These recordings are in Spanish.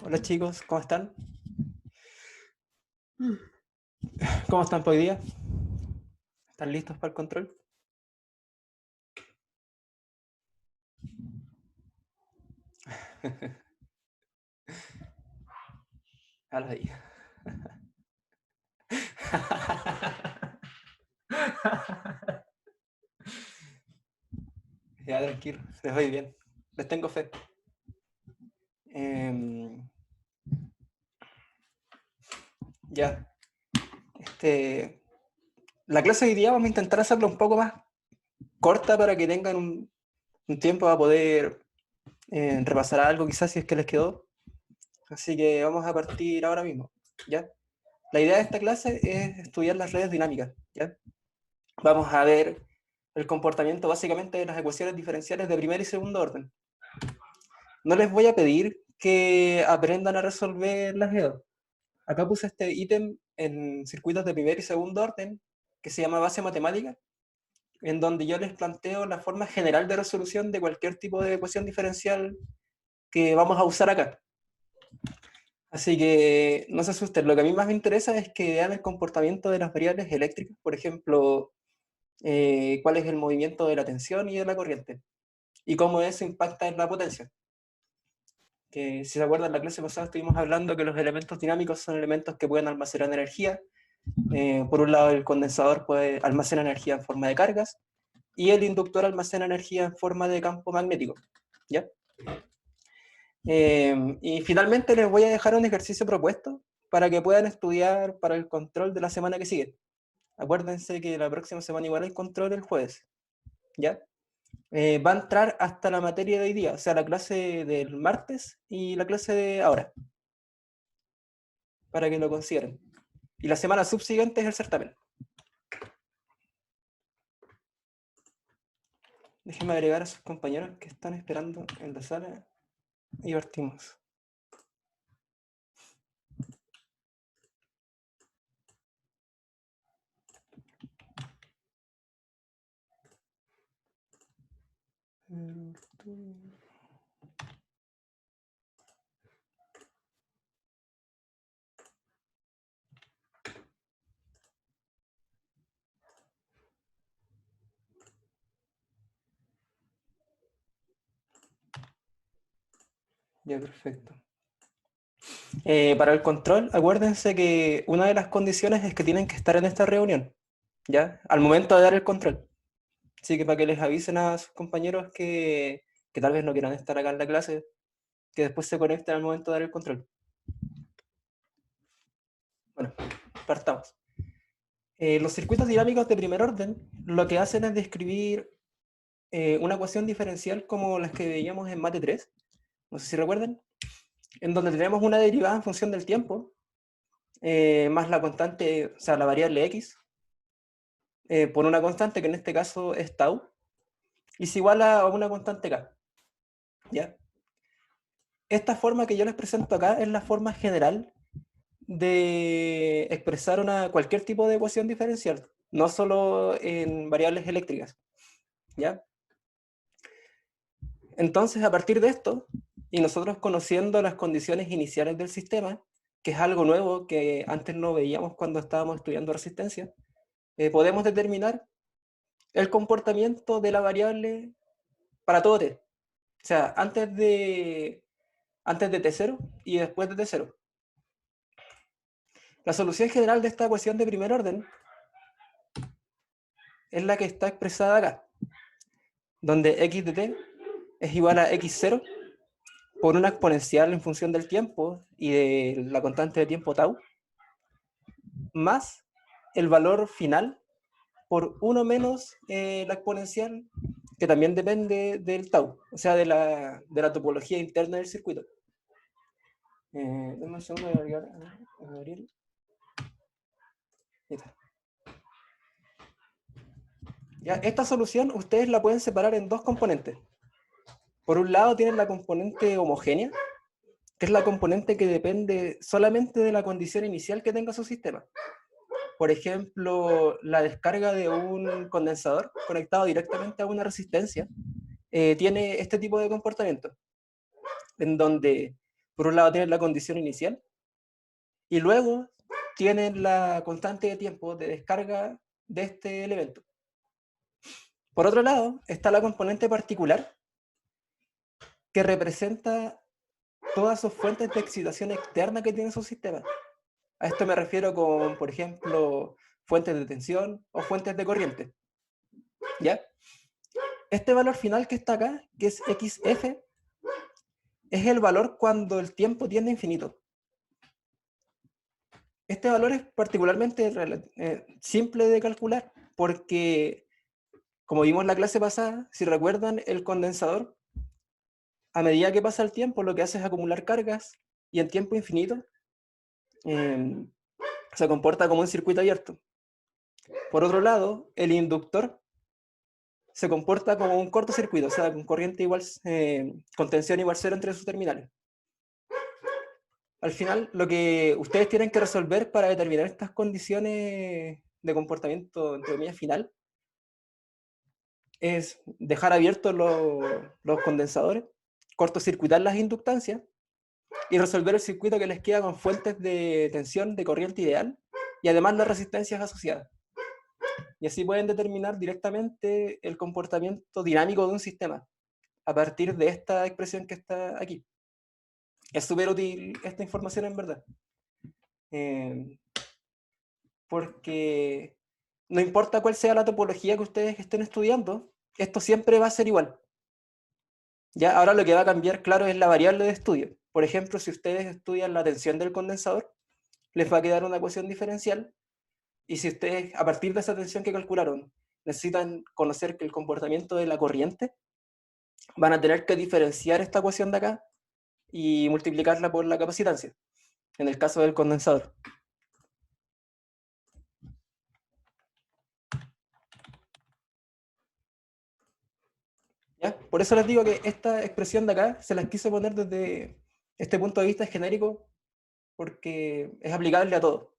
Hola chicos, ¿cómo están? ¿Cómo están por hoy día? ¿Están listos para el control? Ahora ahí. Ya, tranquilo, les voy bien. Les tengo fe. Em, ya, la clase de hoy día vamos a intentar hacerla un poco más corta para que tengan un tiempo para poder repasar algo quizás si es que les quedó. Así que vamos a partir ahora mismo, ¿ya? La idea de esta clase es estudiar las redes dinámicas, ¿ya? Vamos a ver el comportamiento básicamente de las ecuaciones diferenciales de primer y segundo orden. No les voy a pedir que aprendan a resolver las GEO. Acá puse este ítem en circuitos de primer y segundo orden, que se llama base matemática, en donde yo les planteo la forma general de resolución de cualquier tipo de ecuación diferencial que vamos a usar acá. Así que no se asusten, lo que a mí más me interesa es que vean el comportamiento de las variables eléctricas, por ejemplo, cuál es el movimiento de la tensión y de la corriente, y cómo eso impacta en la potencia. Que si se acuerdan, en la clase pasada estuvimos hablando que los elementos dinámicos son elementos que pueden almacenar energía. Por un lado, el condensador puede almacenar energía en forma de cargas y el inductor almacena energía en forma de campo magnético. ¿Ya? Y finalmente les voy a dejar un ejercicio propuesto para que puedan estudiar para el control de la semana que sigue. Acuérdense que la próxima semana igual hay control el jueves. ¿Ya? Va a entrar hasta la materia de hoy día, o sea, la clase del martes y la clase de ahora, para que lo consideren. Y la semana subsiguiente es el certamen. Déjenme agregar a sus compañeros que están esperando en la sala y partimos. Ya, perfecto. Para el control, acuérdense que una de las condiciones es que tienen que estar en esta reunión, ¿ya? Al momento de dar el control. Así que para que les avisen a sus compañeros que tal vez no quieran estar acá en la clase, que después se conecten al momento de dar el control. Bueno, partamos. Los circuitos dinámicos de primer orden lo que hacen es describir una ecuación diferencial como las que veíamos en Mate 3, no sé si recuerdan, en donde tenemos una derivada en función del tiempo, más la constante, o sea, la variable x, por una constante que en este caso es tau, y es igual a una constante k. ¿Ya? Esta forma que yo les presento acá es la forma general de expresar cualquier tipo de ecuación diferencial, no solo en variables eléctricas. ¿Ya? Entonces, a partir de esto, y nosotros conociendo las condiciones iniciales del sistema, que es algo nuevo que antes no veíamos cuando estábamos estudiando resistencia, podemos determinar el comportamiento de la variable para todo t. O sea, antes de t0 y después de t0. La solución general de esta ecuación de primer orden es la que está expresada acá, donde x de t es igual a x0 por una exponencial en función del tiempo y de la constante de tiempo tau, más el valor final por 1 menos la exponencial, que también depende del tau, o sea, de la topología interna del circuito. Dame un segundo de agregar a Gabriel. Ya, esta solución ustedes la pueden separar en dos componentes. Por un lado tienen la componente homogénea, que es la componente que depende solamente de la condición inicial que tenga su sistema. Por ejemplo, la descarga de un condensador conectado directamente a una resistencia tiene este tipo de comportamiento, en donde Por un lado tienen la condición inicial, y luego tienen la constante de tiempo de descarga de este elemento. Por otro lado, está la componente particular, que representa todas sus fuentes de excitación externa que tiene su sistema. A esto me refiero con, por ejemplo, fuentes de tensión o fuentes de corriente. ¿Ya? Este valor final que está acá, que es XF, es el valor cuando el tiempo tiende a infinito. Este valor es particularmente simple de calcular, porque, como vimos en la clase pasada, si recuerdan, el condensador, a medida que pasa el tiempo, lo que hace es acumular cargas, y en tiempo infinito se comporta como un circuito abierto. Por otro lado, el inductor se comporta como un cortocircuito, o sea, con corriente igual, con tensión igual cero entre sus terminales. Al final, lo que ustedes tienen que resolver para determinar estas condiciones de comportamiento, entre comillas, final, es dejar abiertos los condensadores, cortocircuitar las inductancias y resolver el circuito que les queda con fuentes de tensión de corriente ideal y además las resistencias asociadas. Y así pueden determinar directamente el comportamiento dinámico de un sistema a partir de esta expresión que está aquí. Es súper útil esta información en verdad. Porque no importa cuál sea la topología que ustedes estén estudiando, esto siempre va a ser igual. Ya, ahora lo que va a cambiar, claro, es la variable de estudio. Por ejemplo, si ustedes estudian la tensión del condensador, les va a quedar una ecuación diferencial, y si ustedes, a partir de esa tensión que calcularon, necesitan conocer el comportamiento de la corriente, van a tener que diferenciar esta ecuación de acá y multiplicarla por la capacitancia, en el caso del condensador. ¿Ya? Por eso les digo que esta expresión de acá se las quise poner desde este punto de vista genérico, porque es aplicable a todo.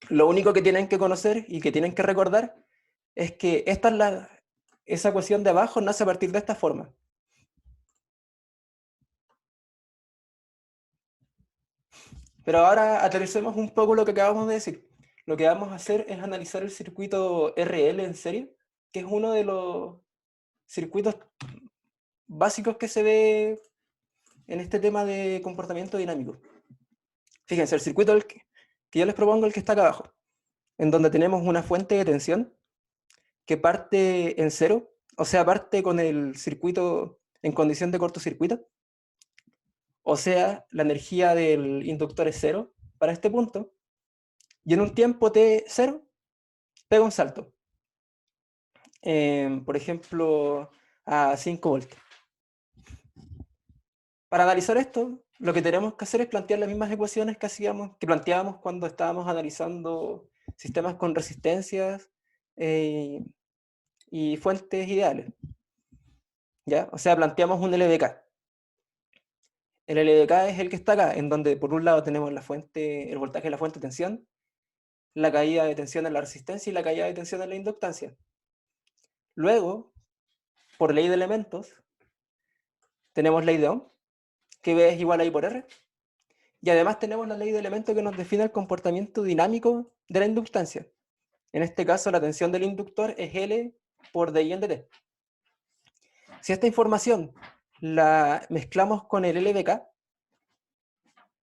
Lo único que tienen que conocer y que tienen que recordar es que esa ecuación de abajo nace a partir de esta forma. Pero ahora aterricemos un poco lo que acabamos de decir. Lo que vamos a hacer es analizar el circuito RL en serie, que es uno de los circuitos básicos que se ve en este tema de comportamiento dinámico. Fíjense, el circuito que yo les propongo, el que está acá abajo, en donde tenemos una fuente de tensión que parte en cero, o sea, parte con el circuito en condición de cortocircuito, o sea, la energía del inductor es cero para este punto, y en un tiempo t0 pega un salto, por ejemplo, a 5 voltios. Para analizar esto, lo que tenemos que hacer es plantear las mismas ecuaciones que planteábamos cuando estábamos analizando sistemas con resistencias y fuentes ideales. ¿Ya? O sea, planteamos un LDK. El LDK es el que está acá, en donde por un lado tenemos el voltaje de la fuente de tensión, la caída de tensión en la resistencia y la caída de tensión en la inductancia. Luego, por ley de elementos, tenemos ley de Ohm, que V es igual a I por R, y además tenemos la ley de elementos que nos define el comportamiento dinámico de la inductancia. En este caso, la tensión del inductor es L por DI en dt. Si esta información la mezclamos con el LDK,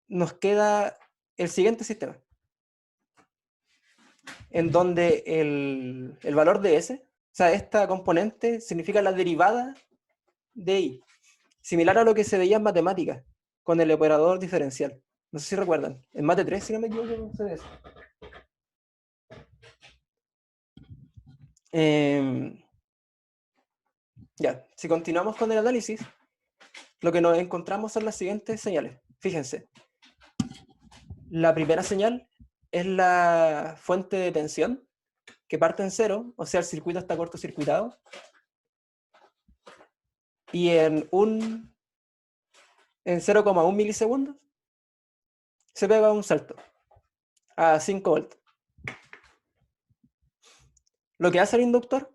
nos queda el siguiente sistema, en donde el valor de S, o sea, esta componente significa la derivada de I, similar a lo que se veía en matemáticas, con el operador diferencial. No sé si recuerdan. En mate 3, si no me equivoco, se ve eso. Ya, si continuamos con el análisis, lo que nos encontramos son las siguientes señales. Fíjense. La primera señal es la fuente de tensión, que parte en cero, o sea, el circuito está cortocircuitado. Y en 0,1 milisegundos se pega un salto a 5 voltios. Lo que hace el inductor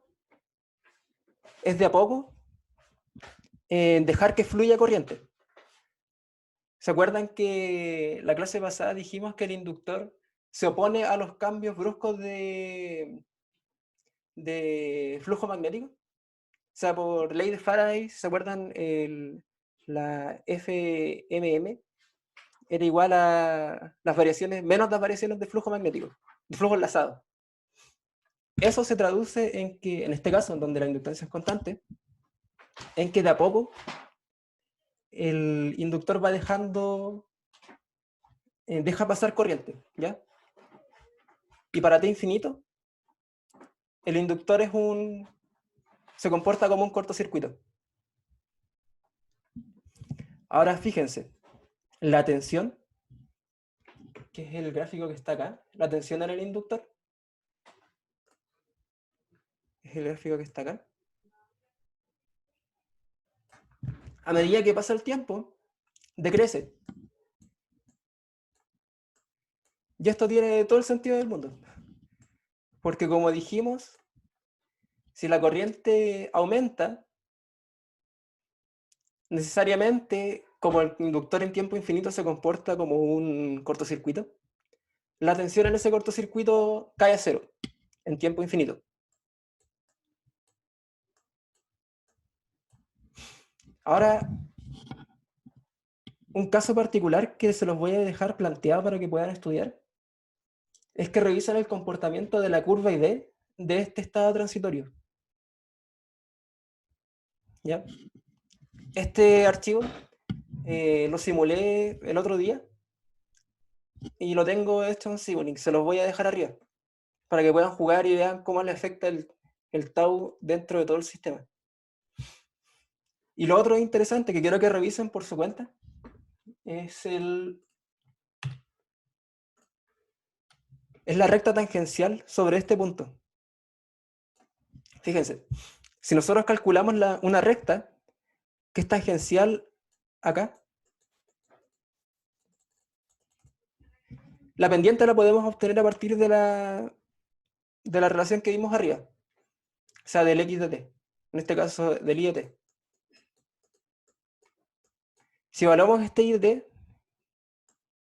es de a poco dejar que fluya corriente. ¿Se acuerdan que la clase pasada dijimos que el inductor se opone a los cambios bruscos de flujo magnético? O sea, por ley de Faraday, ¿se acuerdan? La FMM era igual a las variaciones, menos las variaciones de flujo magnético, de flujo enlazado. Eso se traduce en que, en este caso, en donde la inductancia es constante, en que de a poco el inductor va dejando, deja pasar corriente, ¿ya? Y para T infinito, el inductor se comporta como un cortocircuito. Ahora fíjense, la tensión, que es el gráfico que está acá, la tensión en el inductor, es el gráfico que está acá. A medida que pasa el tiempo, decrece. Y esto tiene todo el sentido del mundo. Porque como dijimos, si la corriente aumenta, necesariamente, como el inductor en tiempo infinito se comporta como un cortocircuito, la tensión en ese cortocircuito cae a cero en tiempo infinito. Ahora, un caso particular que se los voy a dejar planteado para que puedan estudiar es que revisen el comportamiento de la curva ID de este estado transitorio. ¿Ya? Este archivo lo simulé el otro día y lo tengo hecho en Simulink. Se los voy a dejar arriba para que puedan jugar y vean cómo le afecta el tau dentro de todo el sistema. Y lo otro interesante que quiero que revisen por su cuenta es la recta tangencial sobre este punto. Fíjense, si nosotros calculamos una recta que es tangencial acá, la pendiente la podemos obtener a partir de la relación que vimos arriba, o sea, del x de t, en este caso del i de t. Si evaluamos este i de t,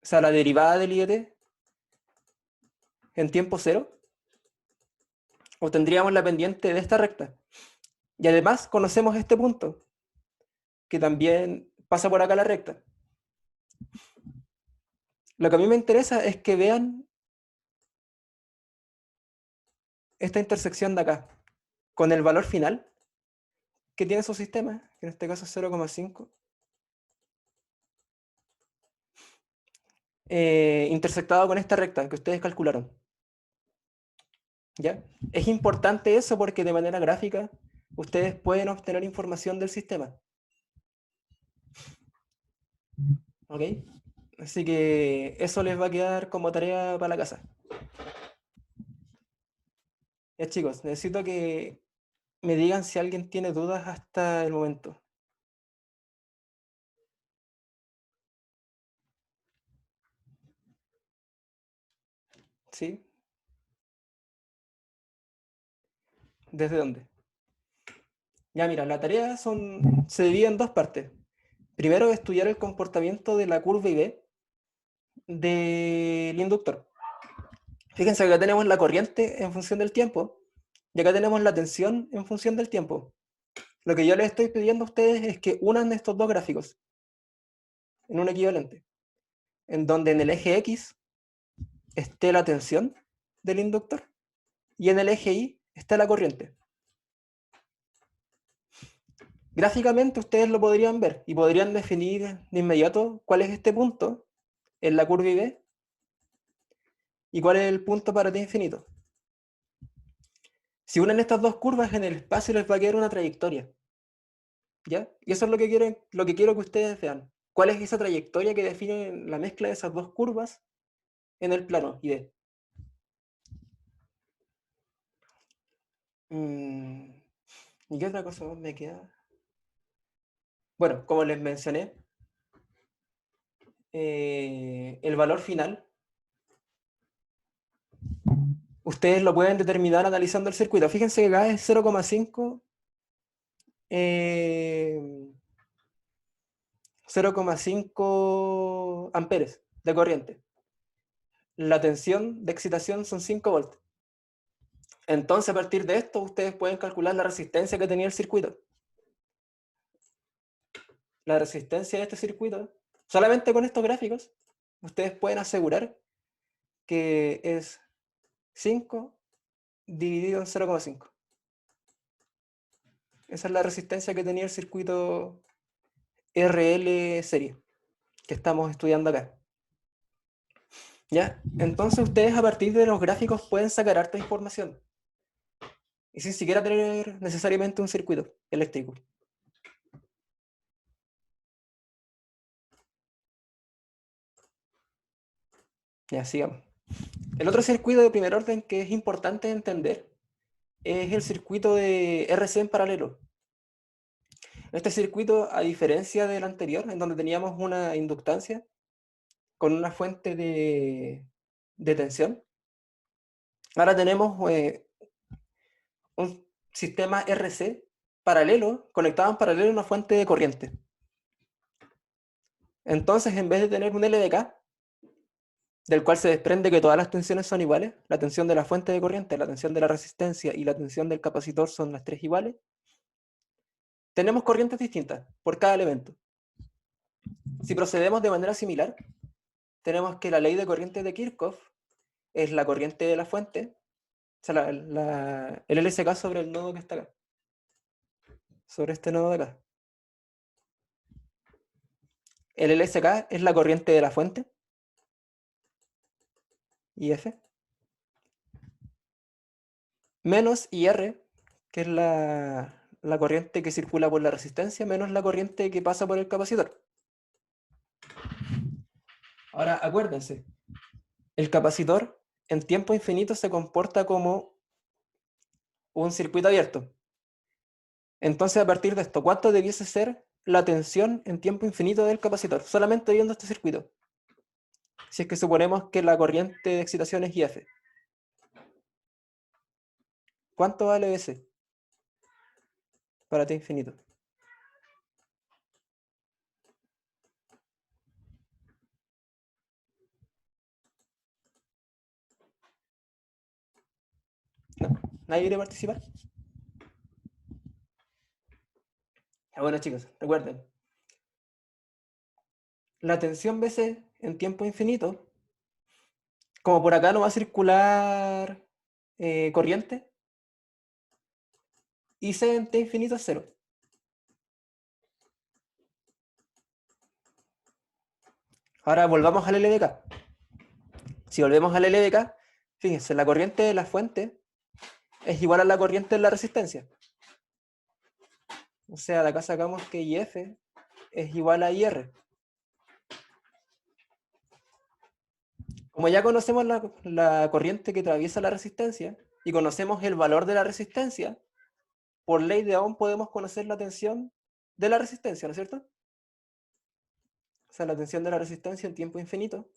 o sea, la derivada del i de t, en tiempo cero, obtendríamos la pendiente de esta recta. Y además conocemos este punto, que también pasa por acá la recta. Lo que a mí me interesa es que vean esta intersección de acá, con el valor final que tiene su sistema, que en este caso es 0,5, intersectado con esta recta que ustedes calcularon. ¿Ya? Es importante eso porque de manera gráfica ustedes pueden obtener información del sistema. ¿Ok? Así que eso les va a quedar como tarea para la casa. Ya chicos, necesito que me digan si alguien tiene dudas hasta el momento. ¿Sí? ¿Desde dónde? Ya mira, la tarea se divide en dos partes. Primero, estudiar el comportamiento de la curva IV del inductor. Fíjense que acá tenemos la corriente en función del tiempo y acá tenemos la tensión en función del tiempo. Lo que yo les estoy pidiendo a ustedes es que unan estos dos gráficos en un equivalente, en donde en el eje X esté la tensión del inductor y en el eje Y está la corriente. Gráficamente ustedes lo podrían ver y podrían definir de inmediato cuál es este punto en la curva IV y cuál es el punto para t infinito. Si unen estas dos curvas en el espacio les va a quedar una trayectoria. ¿Ya? Y eso es lo que quiero que ustedes vean. ¿Cuál es esa trayectoria que define la mezcla de esas dos curvas en el plano ID? ¿Y qué otra cosa más me queda? Bueno, como les mencioné, el valor final, ustedes lo pueden determinar analizando el circuito. Fíjense que acá es 0,5 0,5 amperes de corriente. La tensión de excitación son 5 volts. Entonces, a partir de esto, ustedes pueden calcular la resistencia que tenía el circuito. La resistencia de este circuito, solamente con estos gráficos, ustedes pueden asegurar que es 5 dividido en 0,5. Esa es la resistencia que tenía el circuito RL serie que estamos estudiando acá. ¿Ya? Entonces ustedes a partir de los gráficos pueden sacar harta información. Y sin siquiera tener necesariamente un circuito eléctrico. Ya, sigamos. El otro circuito de primer orden que es importante entender es el circuito de RC en paralelo. Este circuito, a diferencia del anterior, en donde teníamos una inductancia con una fuente de tensión, ahora tenemos un sistema RC paralelo, conectado en paralelo a una fuente de corriente. Entonces, en vez de tener un LDK, del cual se desprende que todas las tensiones son iguales, la tensión de la fuente de corriente, la tensión de la resistencia y la tensión del capacitor son las tres iguales, tenemos corrientes distintas por cada elemento. Si procedemos de manera similar, tenemos que la ley de corriente de Kirchhoff es la corriente de la fuente, o sea, el LSK sobre el nodo que está acá, sobre este nodo de acá. El LSK es la corriente de la fuente, IF, menos IR, que es la corriente que circula por la resistencia, menos la corriente que pasa por el capacitor. Ahora, acuérdense, el capacitor en tiempo infinito se comporta como un circuito abierto. Entonces, a partir de esto, ¿cuánto debiese ser la tensión en tiempo infinito del capacitor? Solamente viendo este circuito. Si es que suponemos que la corriente de excitación es IF. ¿Cuánto vale ese para T infinito? ¿No? ¿Nadie quiere participar? Bueno, chicos, recuerden. La tensión BC en tiempo infinito, como por acá no va a circular corriente, IC en T infinito es 0. Ahora volvamos al LDK. Si volvemos al LDK, fíjense, la corriente de la fuente es igual a la corriente de la resistencia. O sea, de acá sacamos que IF es igual a IR. Como ya conocemos la corriente que atraviesa la resistencia y conocemos el valor de la resistencia, por ley de Ohm podemos conocer la tensión de la resistencia, ¿no es cierto? O sea, la tensión de la resistencia en tiempo infinito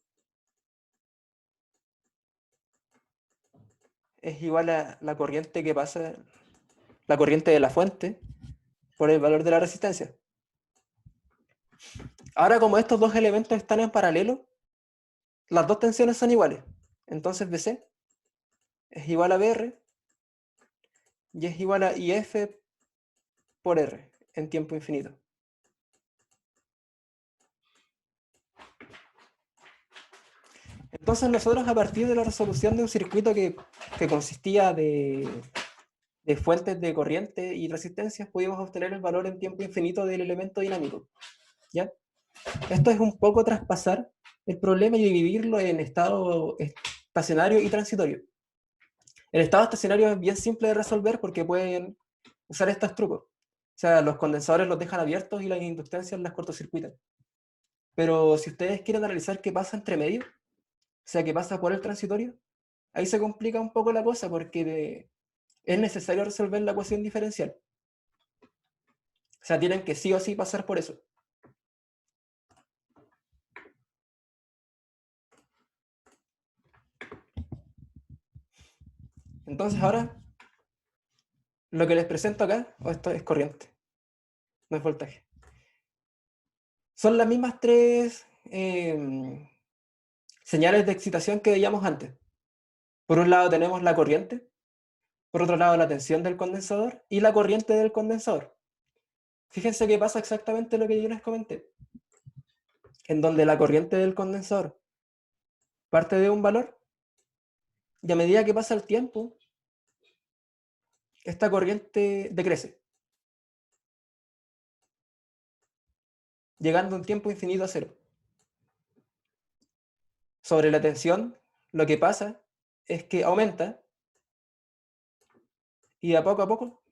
es igual a la corriente que pasa, la corriente de la fuente, por el valor de la resistencia. Ahora, como estos dos elementos están en paralelo, las dos tensiones son iguales. Entonces BC es igual a BR y es igual a IF por R en tiempo infinito. Entonces nosotros, a partir de la resolución de un circuito que consistía de fuentes de corriente y resistencias, pudimos obtener el valor en tiempo infinito del elemento dinámico. ¿Ya? Esto es un poco traspasar el problema y dividirlo en estado estacionario y transitorio. El estado estacionario es bien simple de resolver porque pueden usar estos trucos. O sea, los condensadores los dejan abiertos y las inductancias las cortocircuitan. Pero si ustedes quieren analizar qué pasa entre medio, o sea, qué pasa por el transitorio, ahí se complica un poco la cosa porque es necesario resolver la ecuación diferencial. O sea, tienen que sí o sí pasar por eso. Entonces ahora, lo que les presento acá, esto es corriente, no es voltaje. Son las mismas tres señales de excitación que veíamos antes. Por un lado tenemos la corriente, por otro lado la tensión del condensador y la corriente del condensador. Fíjense que pasa exactamente lo que yo les comenté, en donde la corriente del condensador parte de un valor y a medida que pasa el tiempo, esta corriente decrece, llegando a un tiempo infinito a cero. Sobre la tensión, lo que pasa es que aumenta y a poco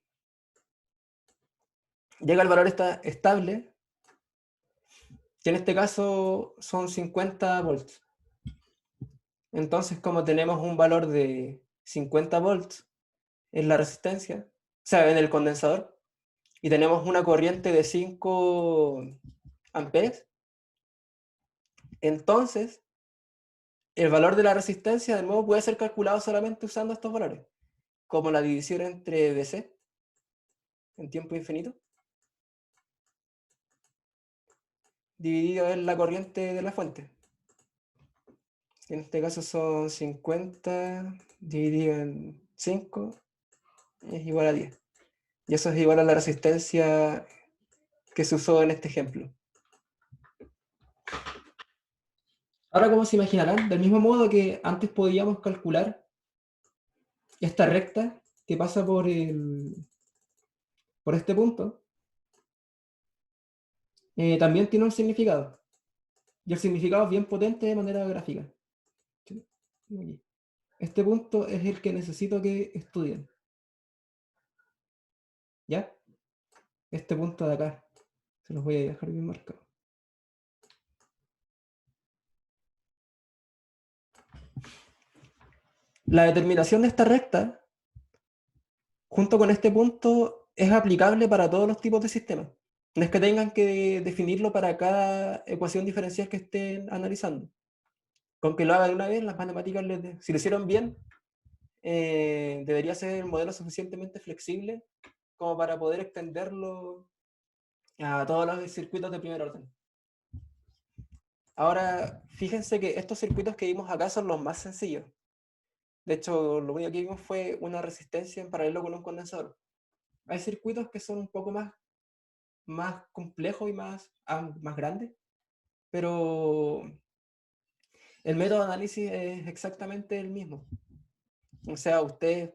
llega al valor estable, que en este caso son 50 volts. Entonces, como tenemos un valor de 50 volts en la resistencia, o sea, en el condensador, y tenemos una corriente de 5 amperes, entonces el valor de la resistencia de nuevo puede ser calculado solamente usando estos valores, como la división entre DC en tiempo infinito, dividido en la corriente de la fuente. En este caso son 50 dividido en 5 es igual a 10. Y eso es igual a la resistencia que se usó en este ejemplo. Ahora, como se imaginarán, del mismo modo que antes podíamos calcular esta recta que pasa por este punto, también tiene un significado. Y el significado es bien potente de manera gráfica. Este punto es el que necesito que estudien. ¿Ya? Este punto de acá. Se los voy a dejar bien marcado. La determinación de esta recta, junto con este punto, es aplicable para todos los tipos de sistemas. No es que tengan que definirlo para cada ecuación diferencial que estén analizando. Con que lo hagan una vez, las matemáticas, si lo hicieron bien, debería ser el modelo suficientemente flexible como para poder extenderlo a todos los circuitos de primer orden. Ahora, fíjense que estos circuitos que vimos acá son los más sencillos. De hecho, lo único que vimos fue una resistencia en paralelo con un condensador. Hay circuitos que son un poco más complejos y más grandes, pero el método de análisis es exactamente el mismo. O sea, ustedes,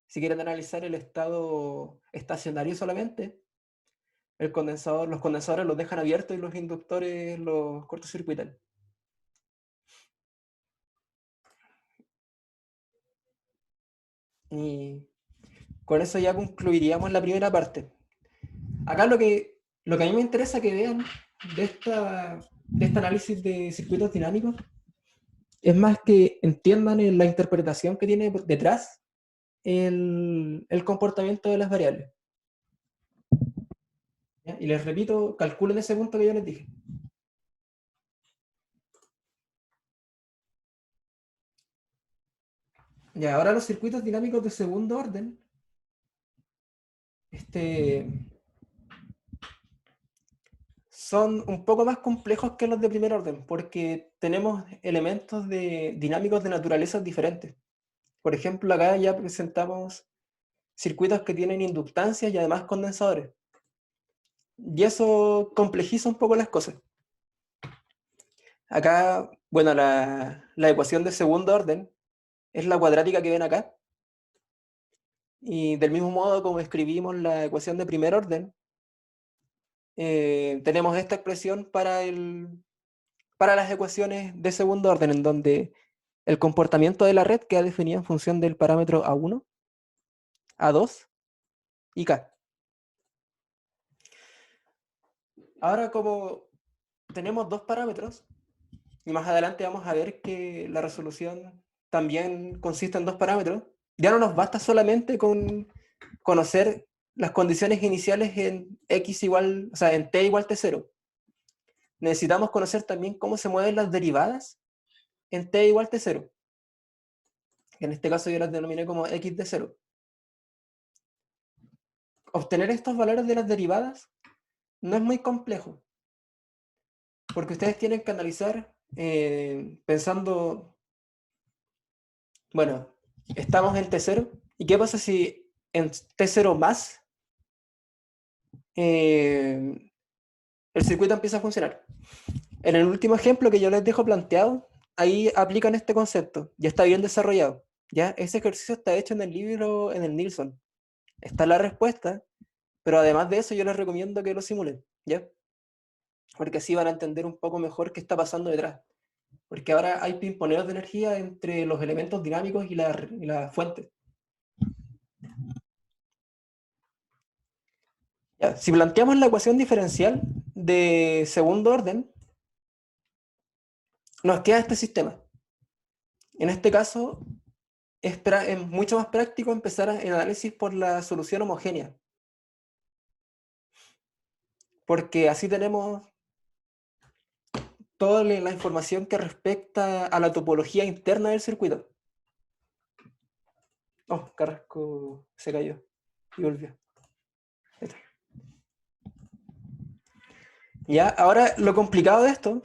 si quieren analizar el estado estacionario solamente, los condensadores los dejan abiertos y los inductores los cortocircuitan. Y con eso ya concluiríamos la primera parte. Acá lo que a mí me interesa que vean de este análisis de circuitos dinámicos es más que entiendan la interpretación que tiene detrás el comportamiento de las variables. ¿Ya? Y les repito, calculen ese punto que yo les dije. Y ahora los circuitos dinámicos de segundo orden, son un poco más complejos que los de primer orden, porque tenemos elementos dinámicos de naturalezas diferentes. Por ejemplo, acá ya presentamos circuitos que tienen inductancias y además condensadores. Y eso complejiza un poco las cosas. Acá, bueno, la ecuación de segundo orden es la cuadrática que ven acá. Y del mismo modo como escribimos la ecuación de primer orden, tenemos esta expresión para las ecuaciones de segundo orden, en donde el comportamiento de la red queda definido en función del parámetro A1, A2 y K. Ahora, como tenemos dos parámetros, y más adelante vamos a ver que la resolución también consiste en dos parámetros, ya no nos basta solamente con conocer las condiciones iniciales en x igual, o sea, en t igual t0. Necesitamos conocer también cómo se mueven las derivadas en t igual t0. En este caso yo las denominé como x de 0. Obtener estos valores de las derivadas no es muy complejo. porque ustedes tienen que analizar pensando, bueno, estamos en T0, ¿y qué pasa si en T0 más el circuito empieza a funcionar? En el último ejemplo que yo les dejo planteado, ahí aplican este concepto, ya está bien desarrollado. ¿Ya? Ese ejercicio está hecho en el libro, en el Nilsson. Está la respuesta, pero además de eso yo les recomiendo que lo simulen, ¿ya? Porque así van a entender un poco mejor qué está pasando detrás. Porque ahora hay pimponeos de energía entre los elementos dinámicos y la fuente. Ya, si planteamos la ecuación diferencial de segundo orden, nos queda este sistema. En este caso, es mucho más práctico empezar el análisis por la solución homogénea, porque así tenemos toda la información que respecta a la topología interna del circuito. Oh, Carrasco se cayó y volvió. Ahí está. Ya, ahora lo complicado de esto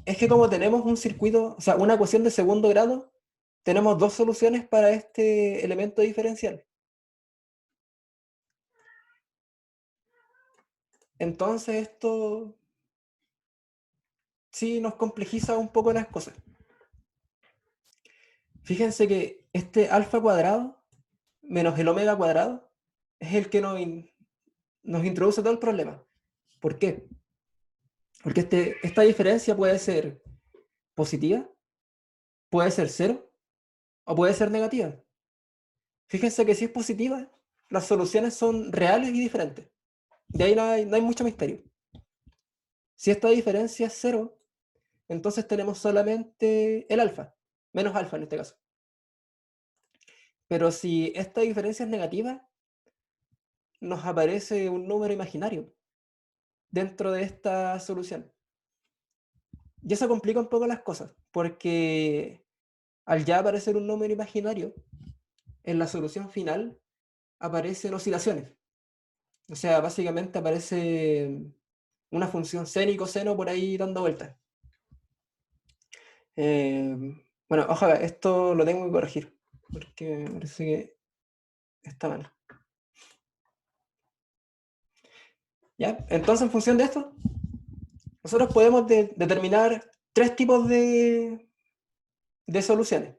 es que como tenemos un circuito, o sea, una ecuación de segundo grado, tenemos dos soluciones para este elemento diferencial. Entonces esto sí nos complejiza un poco las cosas. Fíjense que este alfa cuadrado menos el omega cuadrado es el que nos introduce todo el problema. ¿Por qué? Porque esta diferencia puede ser positiva, puede ser cero o puede ser negativa. Fíjense que si es positiva, las soluciones son reales y diferentes. De ahí no hay mucho misterio. Si esta diferencia es cero, entonces tenemos solamente el alfa, menos alfa en este caso. Pero si esta diferencia es negativa, nos aparece un número imaginario dentro de esta solución. Y eso complica un poco las cosas, porque al ya aparecer un número imaginario, en la solución final aparecen oscilaciones. O sea, básicamente aparece una función seno y coseno por ahí dando vueltas. Eh, bueno, ojalá, esto lo tengo que corregir, porque me parece que está mal. ¿Ya? Entonces, en función de esto, nosotros podemos determinar tres tipos de soluciones.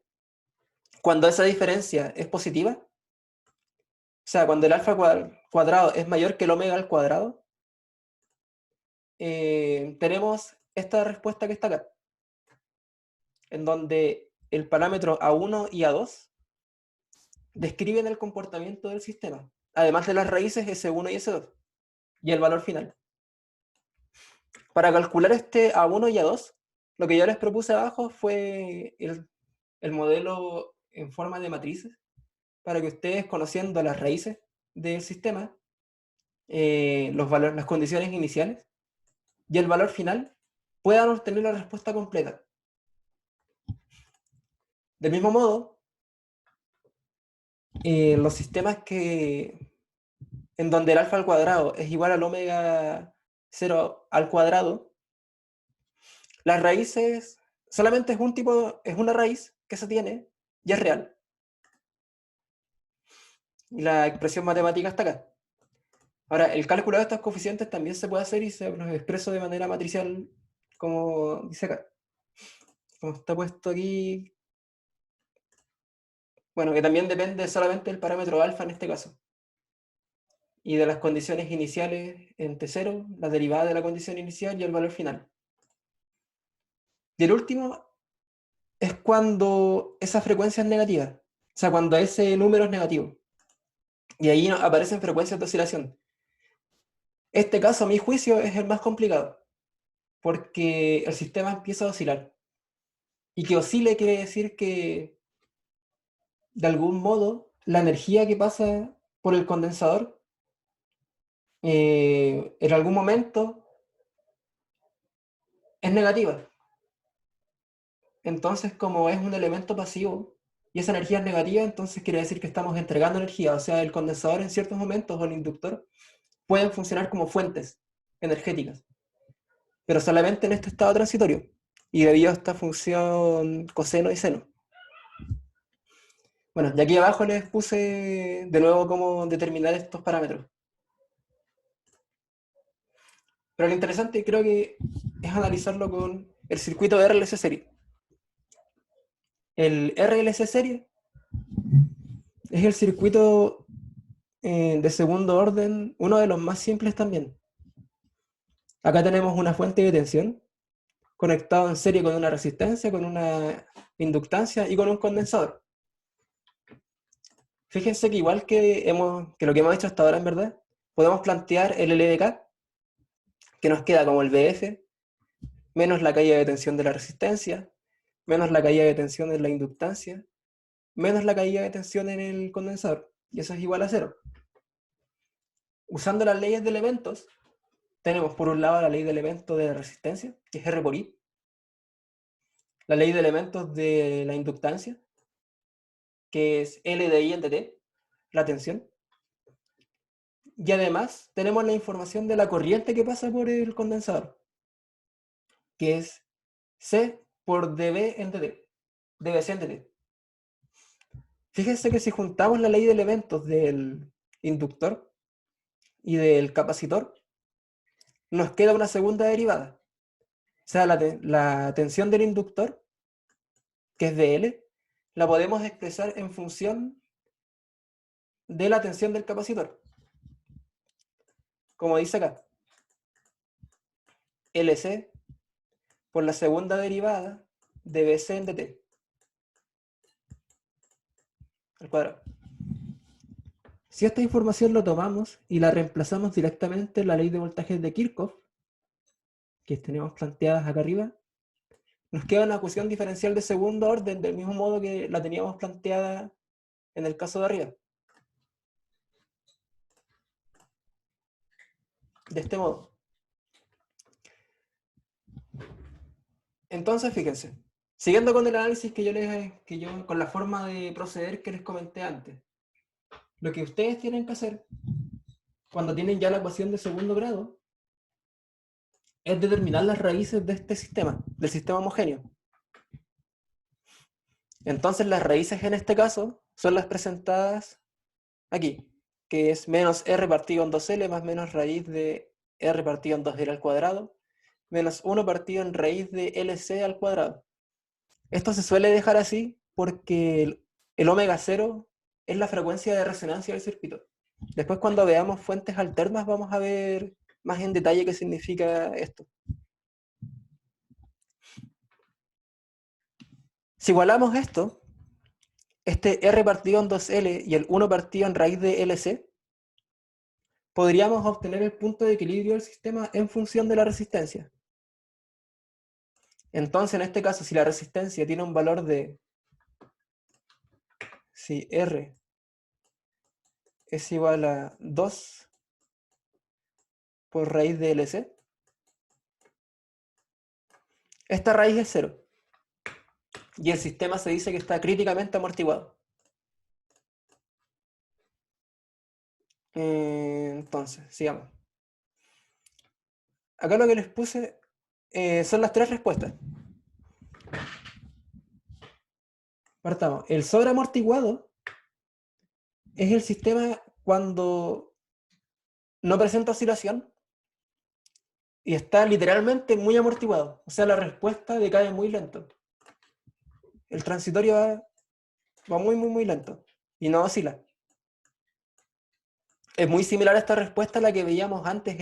Cuando esa diferencia es positiva, o sea, cuando el alfa cuadrado es mayor que el omega al cuadrado, tenemos esta respuesta que está acá, en donde el parámetro A1 y A2 describen el comportamiento del sistema, además de las raíces S1 y S2, y el valor final. Para calcular este A1 y A2, lo que yo les propuse abajo fue el modelo en forma de matrices, para que ustedes, conociendo las raíces del sistema, las condiciones iniciales y el valor final, puedan obtener la respuesta completa. Del mismo modo, los sistemas en donde el alfa al cuadrado es igual al omega 0 al cuadrado, las raíces solamente es una raíz que se tiene y es real. Y la expresión matemática está acá. Ahora, el cálculo de estos coeficientes también se puede hacer y se los expreso de manera matricial, como dice acá. Como está puesto aquí. Bueno, que también depende solamente del parámetro alfa en este caso. Y de las condiciones iniciales en T0, la derivada de la condición inicial y el valor final. Y el último es cuando esa frecuencia es negativa. O sea, cuando ese número es negativo. Y ahí aparecen frecuencias de oscilación. Este caso, a mi juicio, es el más complicado, porque el sistema empieza a oscilar. Y que oscile quiere decir que, de algún modo, la energía que pasa por el condensador, en algún momento, es negativa. Entonces, como es un elemento pasivo, y esa energía es negativa, entonces quiere decir que estamos entregando energía. O sea, el condensador en ciertos momentos o el inductor pueden funcionar como fuentes energéticas. pero solamente en este estado transitorio, y debido a esta función coseno y seno. Bueno, y aquí abajo les puse de nuevo cómo determinar estos parámetros. Pero lo interesante creo que es analizarlo con el circuito de RLC serie. El RLC serie es el circuito de segundo orden, uno de los más simples también. Acá tenemos una fuente de tensión conectado en serie con una resistencia, con una inductancia y con un condensador. Fíjense que igual que lo que hemos hecho hasta ahora, en verdad, podemos plantear el LDK, que nos queda como el BF, menos la caída de tensión de la resistencia, menos la caída de tensión en la inductancia, menos la caída de tensión en el condensador. Y eso es igual a cero. Usando las leyes de elementos, tenemos por un lado la ley de elementos de la resistencia, que es R por I, la ley de elementos de la inductancia, que es L de I entre T, la tensión. Y además tenemos la información de la corriente que pasa por el condensador, que es C por dB entre T, dBc entre T. Fíjense que si juntamos la ley de elementos del inductor y del capacitor, nos queda una segunda derivada. O sea, la tensión del inductor, que es de L, la podemos expresar en función de la tensión del capacitor. Como dice acá, LC por la segunda derivada de BC en dt al cuadrado. Si esta información lo tomamos y la reemplazamos directamente en la ley de voltajes de Kirchhoff, que tenemos planteadas acá arriba, nos queda una ecuación diferencial de segundo orden del mismo modo que la teníamos planteada en el caso de arriba. De este modo. Entonces, fíjense, siguiendo con el análisis con la forma de proceder que les comenté antes, lo que ustedes tienen que hacer cuando tienen ya la ecuación de segundo grado es determinar las raíces de este sistema, del sistema homogéneo. Entonces las raíces en este caso son las presentadas aquí, que es menos r partido en 2L más menos raíz de r partido en 2L al cuadrado, menos 1 partido en raíz de LC al cuadrado. Esto se suele dejar así porque el omega 0 es la frecuencia de resonancia del circuito. Después cuando veamos fuentes alternas vamos a ver más en detalle qué significa esto. Si igualamos esto, este R partido en 2L y el 1 partido en raíz de LC, podríamos obtener el punto de equilibrio del sistema en función de la resistencia. Entonces, en este caso, si la resistencia tiene un valor de, si R es igual a 2 por raíz de LC, esta raíz es 0. Y el sistema se dice que está críticamente amortiguado. Entonces, sigamos. Acá lo que les puse son las tres respuestas. Partamos. El sobreamortiguado es el sistema cuando no presenta oscilación y está literalmente muy amortiguado. O sea, la respuesta decae muy lento. El transitorio va muy, muy, muy lento y no oscila. Es muy similar a esta respuesta a la que veíamos antes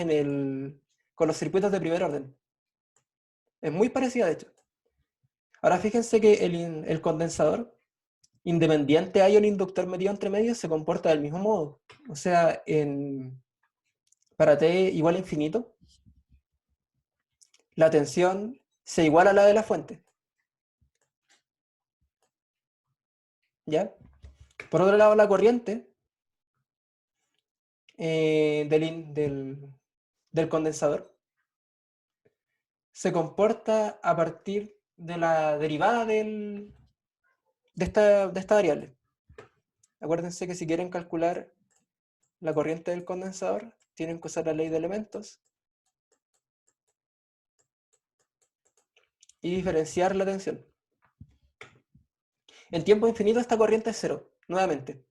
con los circuitos de primer orden. Es muy parecida, de hecho. Ahora fíjense que el condensador, independiente hay un inductor metido entre medios, se comporta del mismo modo. O sea, para T igual a infinito, la tensión se iguala a la de la fuente. ¿Ya? Por otro lado, la corriente del condensador se comporta a partir de la derivada de esta variable. Acuérdense que si quieren calcular la corriente del condensador, tienen que usar la ley de elementos y diferenciar la tensión. En tiempo infinito esta corriente es cero, nuevamente.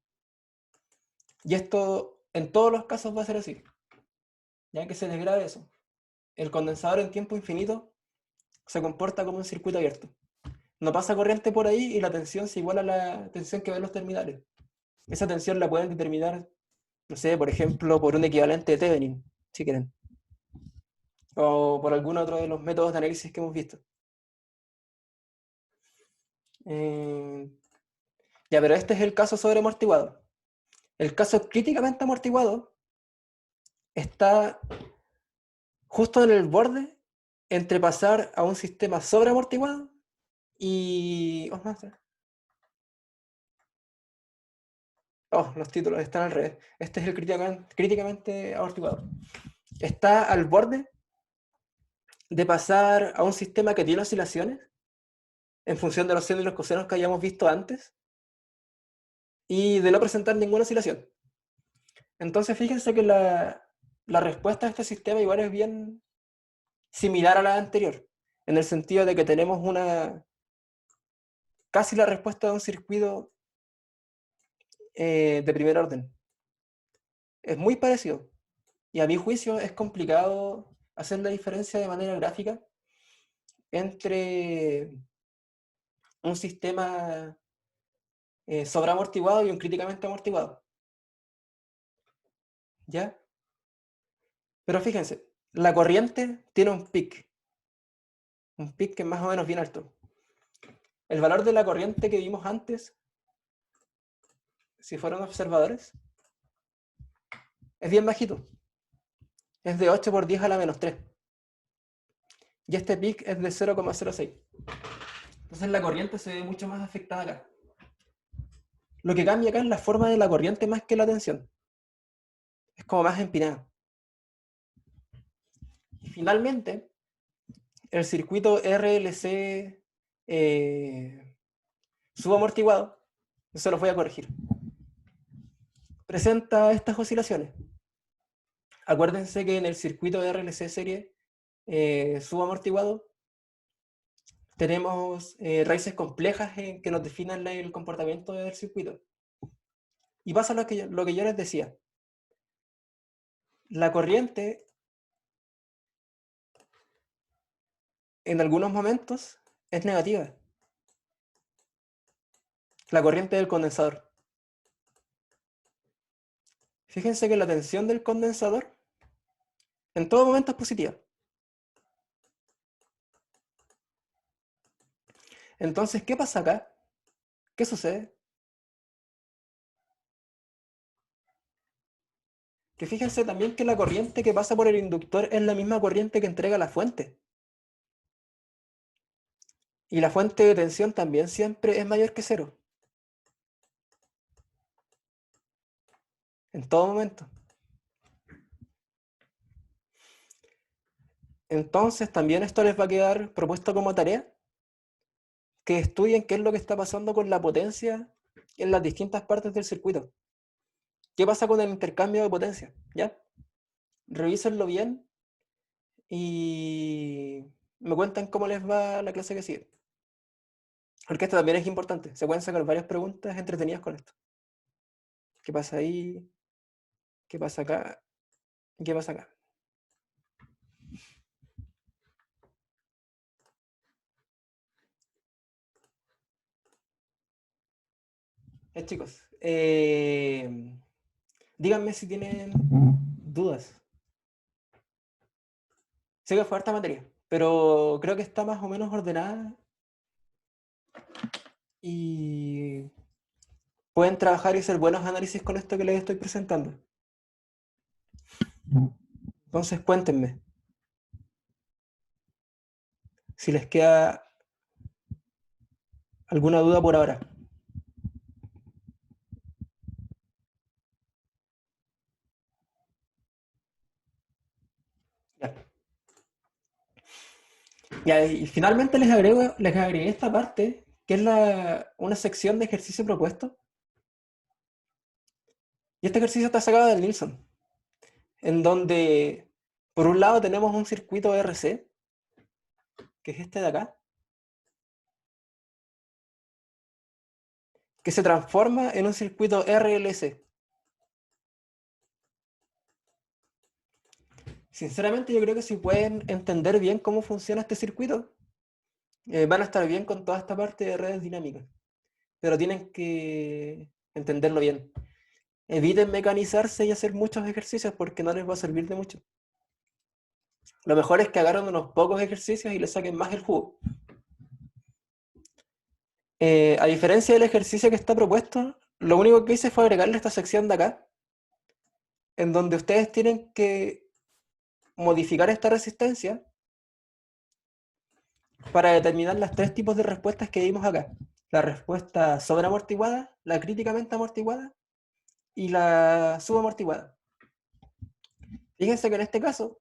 Y esto en todos los casos va a ser así. Ya que se les grabe eso. El condensador en tiempo infinito se comporta como un circuito abierto. No pasa corriente por ahí y la tensión se iguala a la tensión que ven los terminales. Esa tensión la pueden determinar, no sé, por ejemplo, por un equivalente de Thevenin, si quieren. O por algún otro de los métodos de análisis que hemos visto. Ya, pero este es el caso sobreamortiguado. El caso críticamente amortiguado está justo en el borde entre pasar a un sistema sobreamortiguado y... Oh, los títulos están al revés. Este es el críticamente amortiguado. Está al borde de pasar a un sistema que tiene oscilaciones en función de los senos y los cosenos que hayamos visto antes y de no presentar ninguna oscilación. Entonces fíjense que la respuesta a este sistema igual es bien similar a la anterior, en el sentido de que tenemos casi la respuesta de un circuito de primer orden. Es muy parecido. Y a mi juicio es complicado hacer la diferencia de manera gráfica entre un sistema sobreamortiguado y un críticamente amortiguado. ¿Ya? Pero fíjense, la corriente tiene un pic que es más o menos bien alto. El valor de la corriente que vimos antes, si fueron observadores, es bien bajito. Es de 8 por 10 a la menos 3. Y este pic es de 0,06. Entonces la corriente se ve mucho más afectada acá. Lo que cambia acá es la forma de la corriente más que la tensión. Es como más empinada. Y finalmente, el circuito RLC subamortiguado, eso lo voy a corregir, presenta estas oscilaciones. Acuérdense que en el circuito de RLC serie subamortiguado tenemos raíces complejas que nos definen el comportamiento del circuito. Y pasa lo que yo les decía. La corriente, en algunos momentos, es negativa. La corriente del condensador. Fíjense que la tensión del condensador en todo momento es positiva. Entonces, ¿qué pasa acá? ¿Qué sucede? Que fíjense también que la corriente que pasa por el inductor es la misma corriente que entrega la fuente. Y la fuente de tensión también siempre es mayor que cero. En todo momento. Entonces también esto les va a quedar propuesto como tarea, que estudien qué es lo que está pasando con la potencia en las distintas partes del circuito. ¿Qué pasa con el intercambio de potencia? ¿Ya? Revísenlo bien y me cuentan cómo les va la clase que sigue. Porque esto también es importante. Se pueden sacar varias preguntas entretenidas con esto. ¿Qué pasa ahí? ¿Qué pasa acá? ¿Qué pasa acá? Chicos, díganme si tienen dudas. Sé que fue harta materia, pero creo que está más o menos ordenada y pueden trabajar y hacer buenos análisis con esto que les estoy presentando. Entonces cuéntenme si les queda alguna duda por ahora. Ya. Ya, y finalmente les agregué esta parte, que es una sección de ejercicio propuesto. Y este ejercicio está sacado del Nilsson, en donde por un lado tenemos un circuito RC, que es este de acá, que se transforma en un circuito RLC. Sinceramente, yo creo que si pueden entender bien cómo funciona este circuito, van a estar bien con toda esta parte de redes dinámicas. Pero tienen que entenderlo bien. Eviten mecanizarse y hacer muchos ejercicios porque no les va a servir de mucho. Lo mejor es que agarren unos pocos ejercicios y le saquen más el jugo. A diferencia del ejercicio que está propuesto, lo único que hice fue agregarle esta sección de acá, en donde ustedes tienen que modificar esta resistencia para determinar los tres tipos de respuestas que vimos acá. La respuesta sobreamortiguada, la críticamente amortiguada y la subamortiguada. Fíjense que en este caso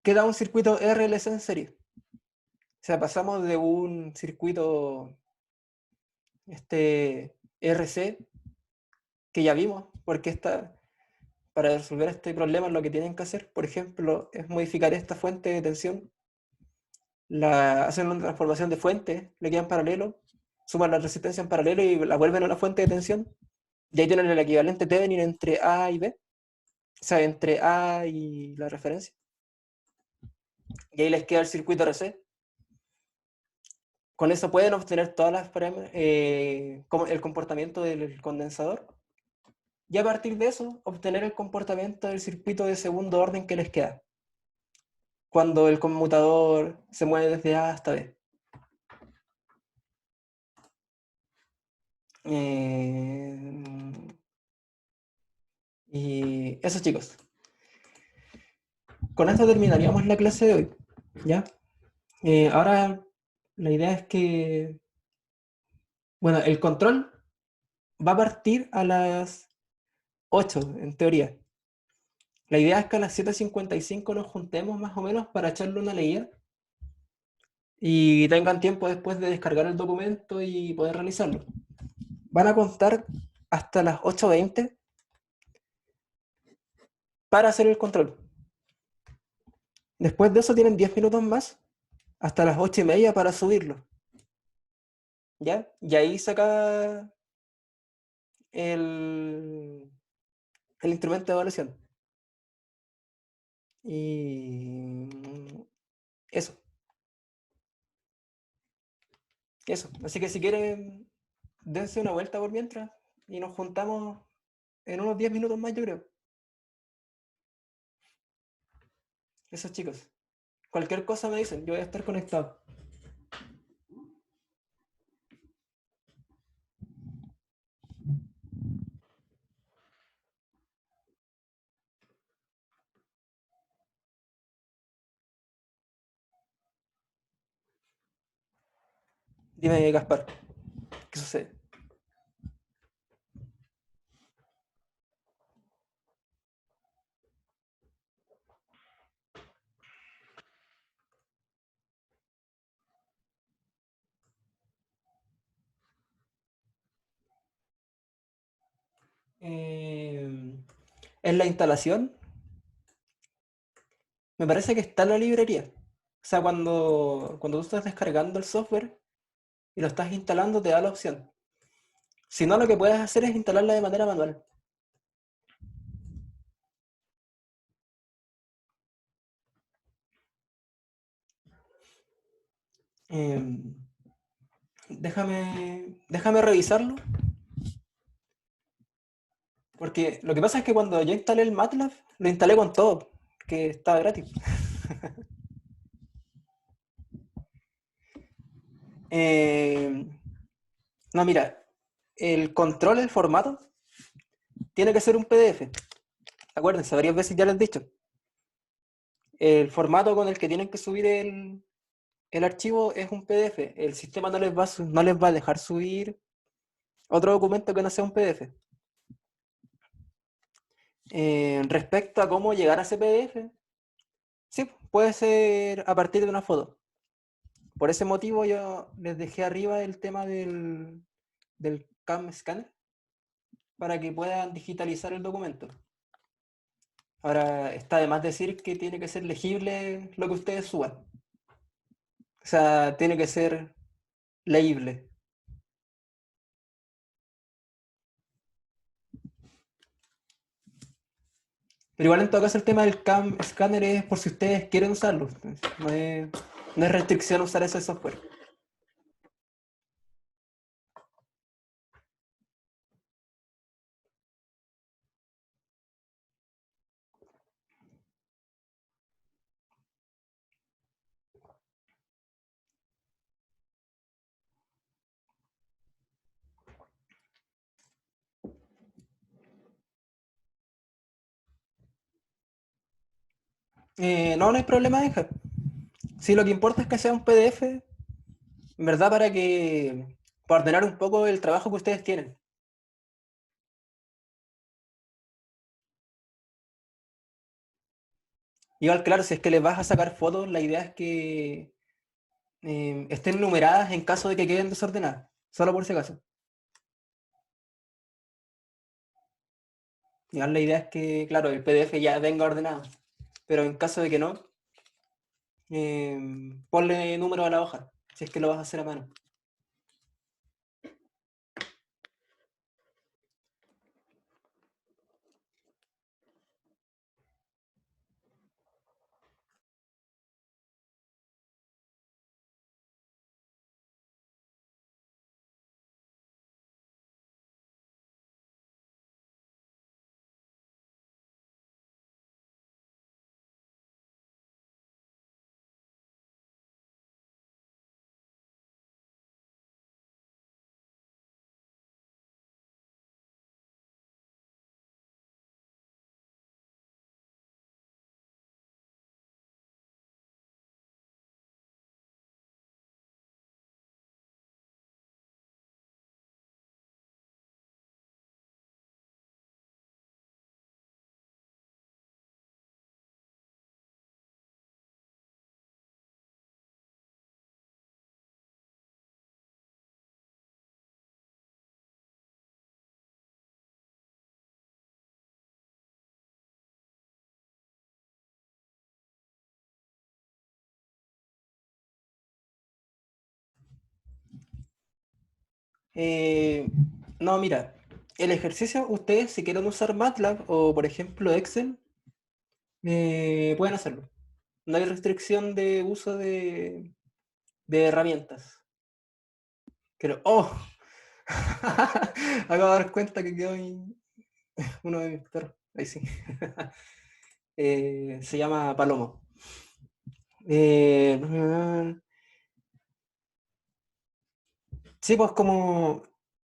queda un circuito RLC en serie. O sea, pasamos de un circuito RC que ya vimos, porque para resolver este problema lo que tienen que hacer, por ejemplo, es modificar esta fuente de tensión, hacen una transformación de fuente, le quedan paralelo, suman la resistencia en paralelo y la vuelven a una fuente de tensión, y ahí tienen el equivalente Thevenin entre A y B, o sea, entre A y la referencia, y ahí les queda el circuito RC. Con eso pueden obtener todas las como el comportamiento del condensador, y a partir de eso obtener el comportamiento del circuito de segundo orden que les queda, cuando el conmutador se mueve desde A hasta B. Y eso, chicos. Con esto terminaríamos la clase de hoy, ¿ya? Ahora la idea es que, bueno, el control va a partir a las 8, en teoría. La idea es que a las 7:55 nos juntemos más o menos para echarle una leída y tengan tiempo después de descargar el documento y poder realizarlo. Van a contar hasta las 8:20 para hacer el control. Después de eso tienen 10 minutos más hasta las 8:30 para subirlo. ¿Ya? Y ahí saca el, el instrumento de evaluación. Y eso, eso. Así que si quieren, dense una vuelta por mientras y nos juntamos en unos 10 minutos más, yo creo. Eso, chicos. Cualquier cosa me dicen, yo voy a estar conectado. Dime, Gaspar, ¿qué sucede? En la instalación, me parece que está en la librería. O sea, cuando tú estás descargando el software y lo estás instalando, te da la opción. Si no, lo que puedes hacer es instalarla de manera manual. Eh, déjame revisarlo, porque lo que pasa es que cuando yo instalé el MATLAB, lo instalé con todo, que estaba gratis. Eh, no, mira, el control, el formato, tiene que ser un PDF. Acuérdense, varias veces ya les he dicho. El formato con el que tienen que subir el archivo es un PDF. El sistema no les va a dejar subir otro documento que no sea un PDF. Respecto a cómo llegar a ese PDF, sí, puede ser a partir de una foto. Por ese motivo yo les dejé arriba el tema del CAM Scanner para que puedan digitalizar el documento. Ahora está de más decir que tiene que ser legible lo que ustedes suban. O sea, tiene que ser leíble. Pero igual en todo caso el tema del CAM Scanner es por si ustedes quieren usarlo. No es restricción usar ese software. No, no hay problema, deja. Sí, lo que importa es que sea un PDF, en verdad, para ordenar un poco el trabajo que ustedes tienen. Igual, claro, si es que les vas a sacar fotos, la idea es que estén numeradas en caso de que queden desordenadas, solo por si acaso. Igual la idea es que, claro, el PDF ya venga ordenado, pero en caso de que no, ponle número a la hoja, si es que lo vas a hacer a mano. Eh, no, mira, el ejercicio, ustedes si quieren usar MATLAB o por ejemplo Excel, pueden hacerlo. No hay restricción de uso de herramientas. Pero, ¡oh! Acabo de dar cuenta que quedó uno de mis perros. Ahí sí. Se llama Palomo. Eh, sí, pues como,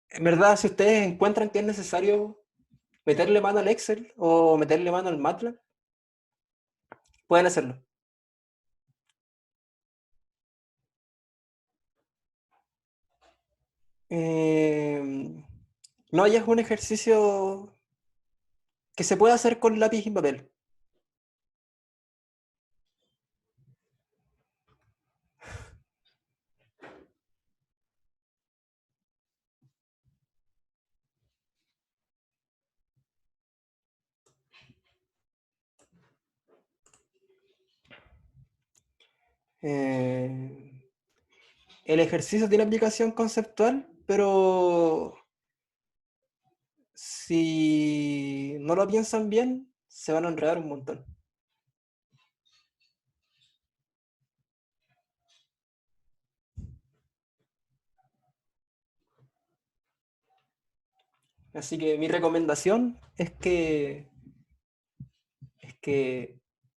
en verdad, si ustedes encuentran que es necesario meterle mano al Excel o meterle mano al MATLAB, pueden hacerlo. Eh, no, ya es un ejercicio que se puede hacer con lápiz y papel. Eh, el ejercicio tiene aplicación conceptual, pero si no lo piensan bien, se van a enredar un montón. Así que mi recomendación es que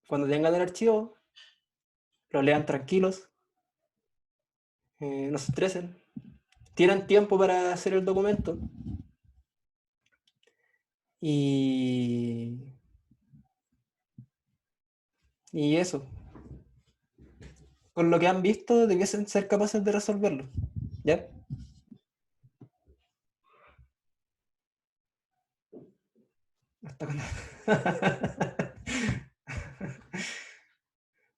cuando tengan el archivo, lo lean tranquilos, no se estresen, tienen tiempo para hacer el documento y, y eso. Con lo que han visto, debiesen ser capaces de resolverlo. ¿Ya? Hasta cuando-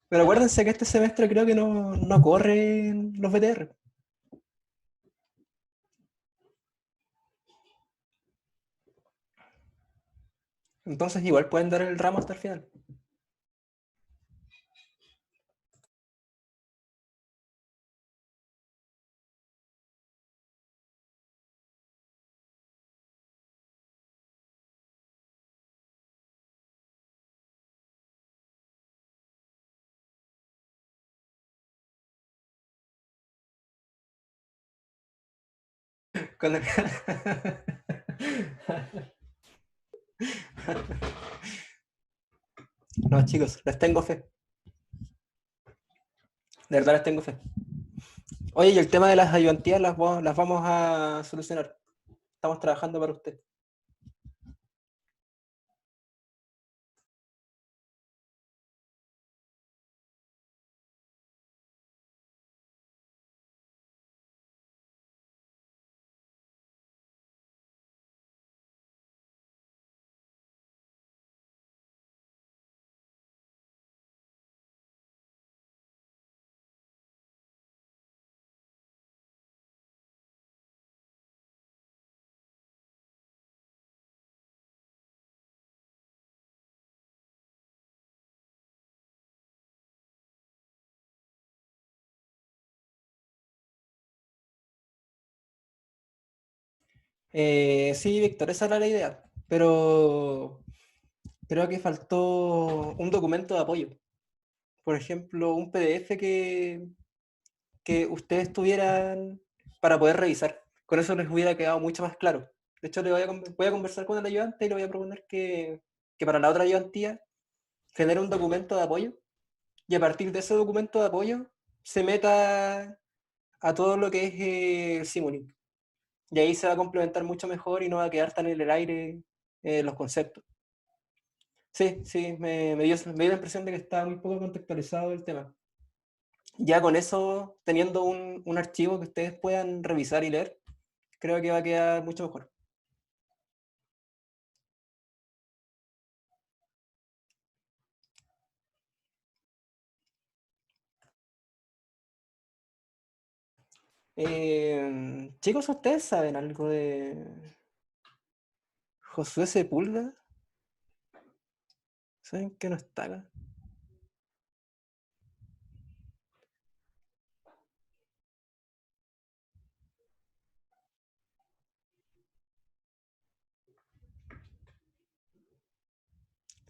Pero acuérdense que este semestre creo que no corren los BTR. Entonces igual pueden dar el ramo hasta el final. Cuando... No, chicos, les tengo fe. De verdad les tengo fe. Oye, y el tema de las ayudantías las vamos a solucionar. Estamos trabajando para usted. Sí, Víctor, esa era la idea. Pero creo que faltó un documento de apoyo. Por ejemplo, un PDF que ustedes tuvieran para poder revisar. Con eso les hubiera quedado mucho más claro. De hecho, voy a conversar con el ayudante y le voy a proponer que para la otra ayudantía genere un documento de apoyo y a partir de ese documento de apoyo se meta a todo lo que es Simulink. Y ahí se va a complementar mucho mejor y no va a quedar tan en el aire los conceptos. Sí, sí, me dio la impresión de que estaba muy poco contextualizado el tema. Ya con eso, teniendo un archivo que ustedes puedan revisar y leer, creo que va a quedar mucho mejor. Chicos, ¿ustedes saben algo de Josué Sepúlveda? ¿Saben que no está acá?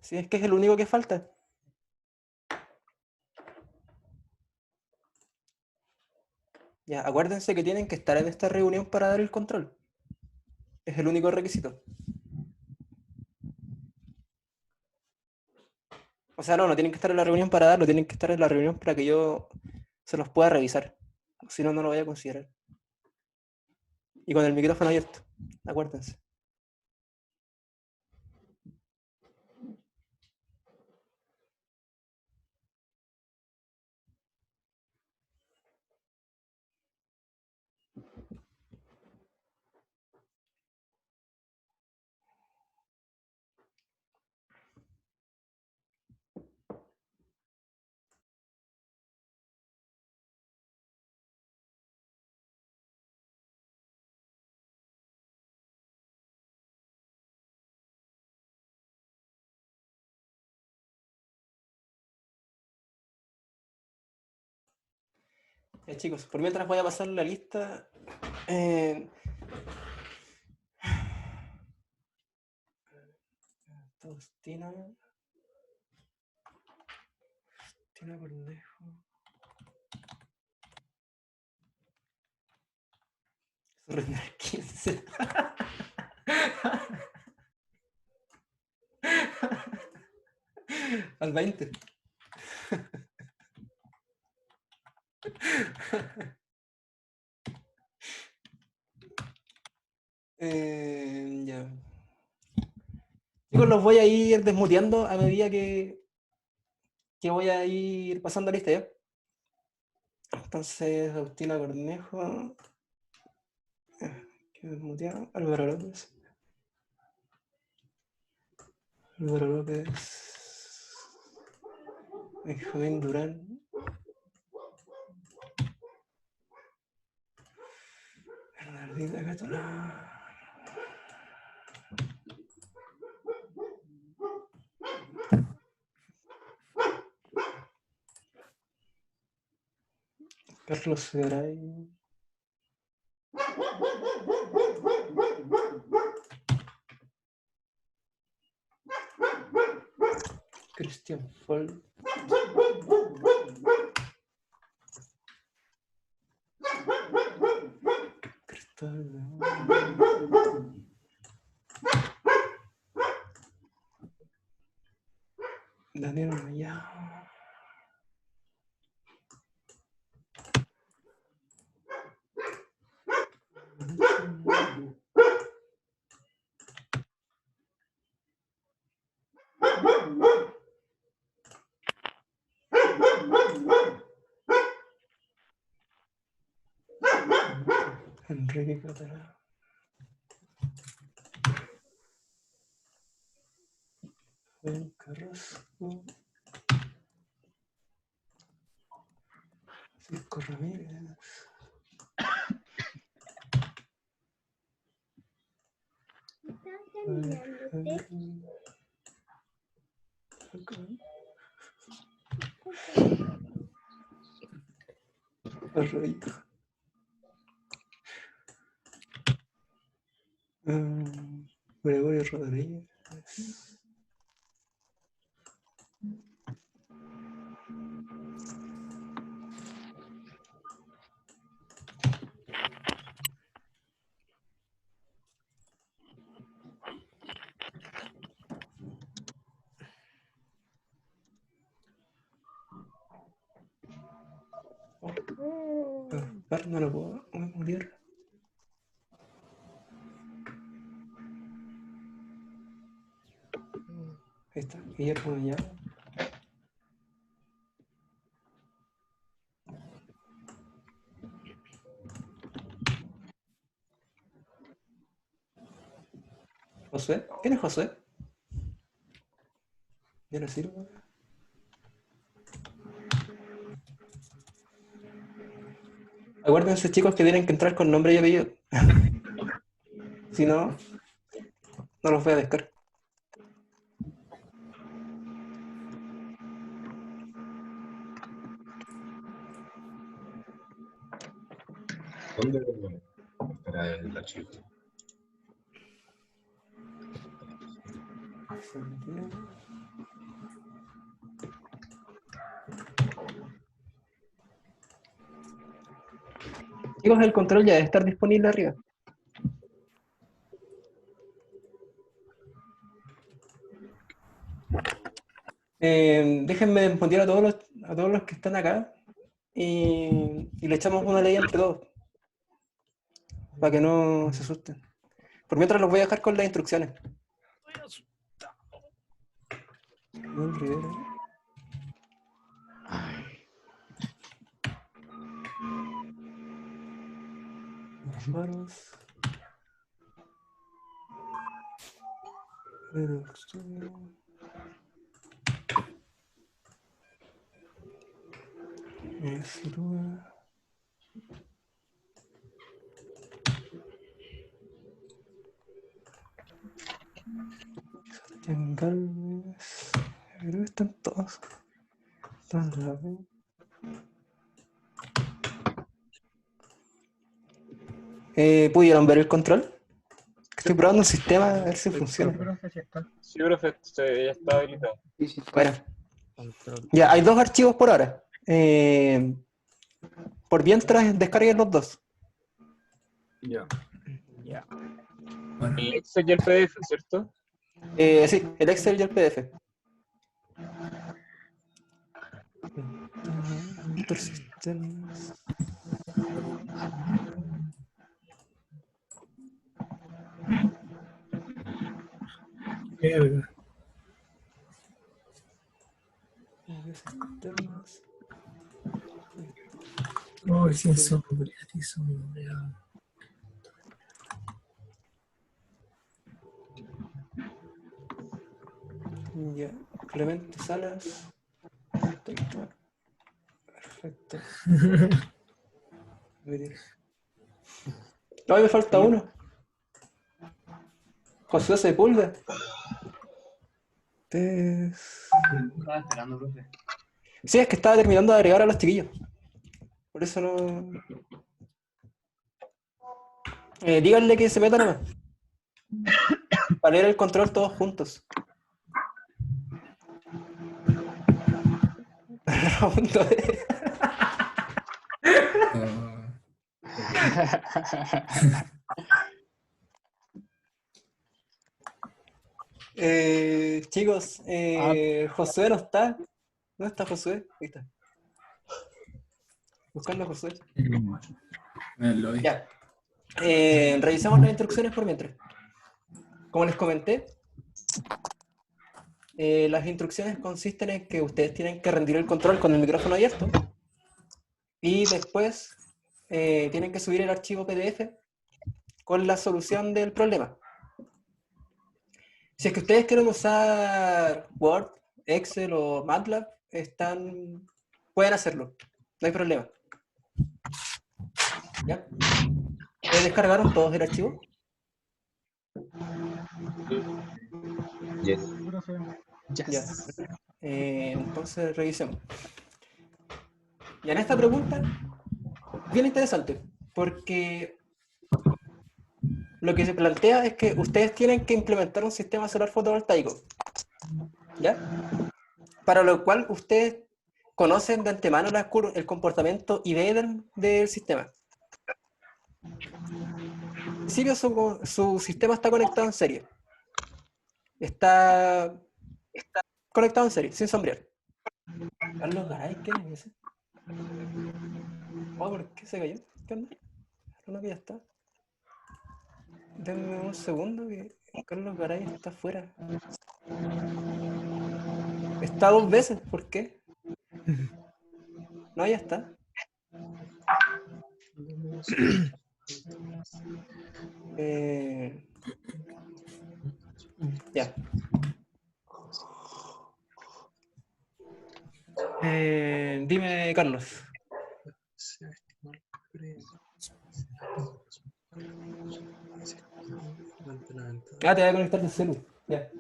Sí, es que es el único que falta. Ya, acuérdense que tienen que estar en esta reunión para dar el control. Es el único requisito. O sea, no tienen que estar en la reunión para darlo, tienen que estar en la reunión para que yo se los pueda revisar. Si no, no lo voy a considerar. Y con el micrófono abierto, acuérdense. Chicos, por mientras voy a pasar la lista. Eh, Agustina. Agustina Cornejo. Surrender 15. Al 20. Ya. Chicos, los voy a ir desmuteando a medida que voy a ir pasando la lista, ¿ya? Entonces, Agustina Cornejo. Que desmuteado. Álvaro López. Álvaro López. Benjamín Durán. Bernardita Catona. Carlos Garay. Cristian Fol. Daniel Maya. Enrique Catalán. Ben Carrasco. Francisco Ramírez. Arroyo. Gregorio Rodríguez. No lo puedo morir. Ahí está, Guillermo ya. Josué, ¿quién es Josué? Ya no sirve. Acuérdense, chicos, que tienen que entrar con nombre y apellido. Si no, no los voy a descargar. ¿Dónde estará el archivo? Chicos, el control ya debe estar disponible arriba. Déjenme desmontar a todos los que están acá y le echamos una ley entre todos. Para que no se asusten. Por mientras los voy a dejar con las instrucciones. Estoy asustado. Manuel Rivera. Varos. Sebastián Galvez. Creo que están todos. Están la B. ¿Pudieron ver el control? Estoy probando un sistema a ver si funciona. Sí, profe, ya está habilitado. Bueno, ya hay dos archivos por ahora. Por mientras descarguen los dos. Ya. Bueno. El Excel y el PDF, ¿cierto? Sí, el Excel y el PDF. Intersistemas. Oh, sin sombra, sin sombra. Ya, Clemente Salas. Perfecto. Todavía me falta uno. José Sepúlveda. Estaba esperando, profe. Sí, es que estaba terminando de agregar a los chiquillos. Por eso no... díganle que se metan nomás. Para leer el control todos juntos. Chicos, Josué no está. ¿Dónde está Josué? Ahí está. Buscando a Josué. Ya. Revisamos las instrucciones por mientras. Como les comenté, las instrucciones consisten en que ustedes tienen que rendir el control con el micrófono abierto y después tienen que subir el archivo PDF con la solución del problema. Si es que ustedes quieren usar Word, Excel o MATLAB, pueden hacerlo, no hay problema. ¿Ya? ¿Descargaron todos el archivo? Yes. Ya. Entonces revisemos. Y en esta pregunta, bien interesante, porque lo que se plantea es que ustedes tienen que implementar un sistema solar fotovoltaico, ¿ya? Para lo cual ustedes conocen de antemano el comportamiento ID del sistema. En principio su sistema está conectado en serie. Está conectado en serie, sin sombrear. Carlos Garay, ¿qué es ese? Oh, ¿por qué se cayó? ¿Qué onda? No, que ya está. Denme un segundo que Carlos Garay está afuera. Está 2 veces, ¿por qué? No, ya está. Ya. Dime, Carlos. Ah, te voy a conectar tu celu. Ya.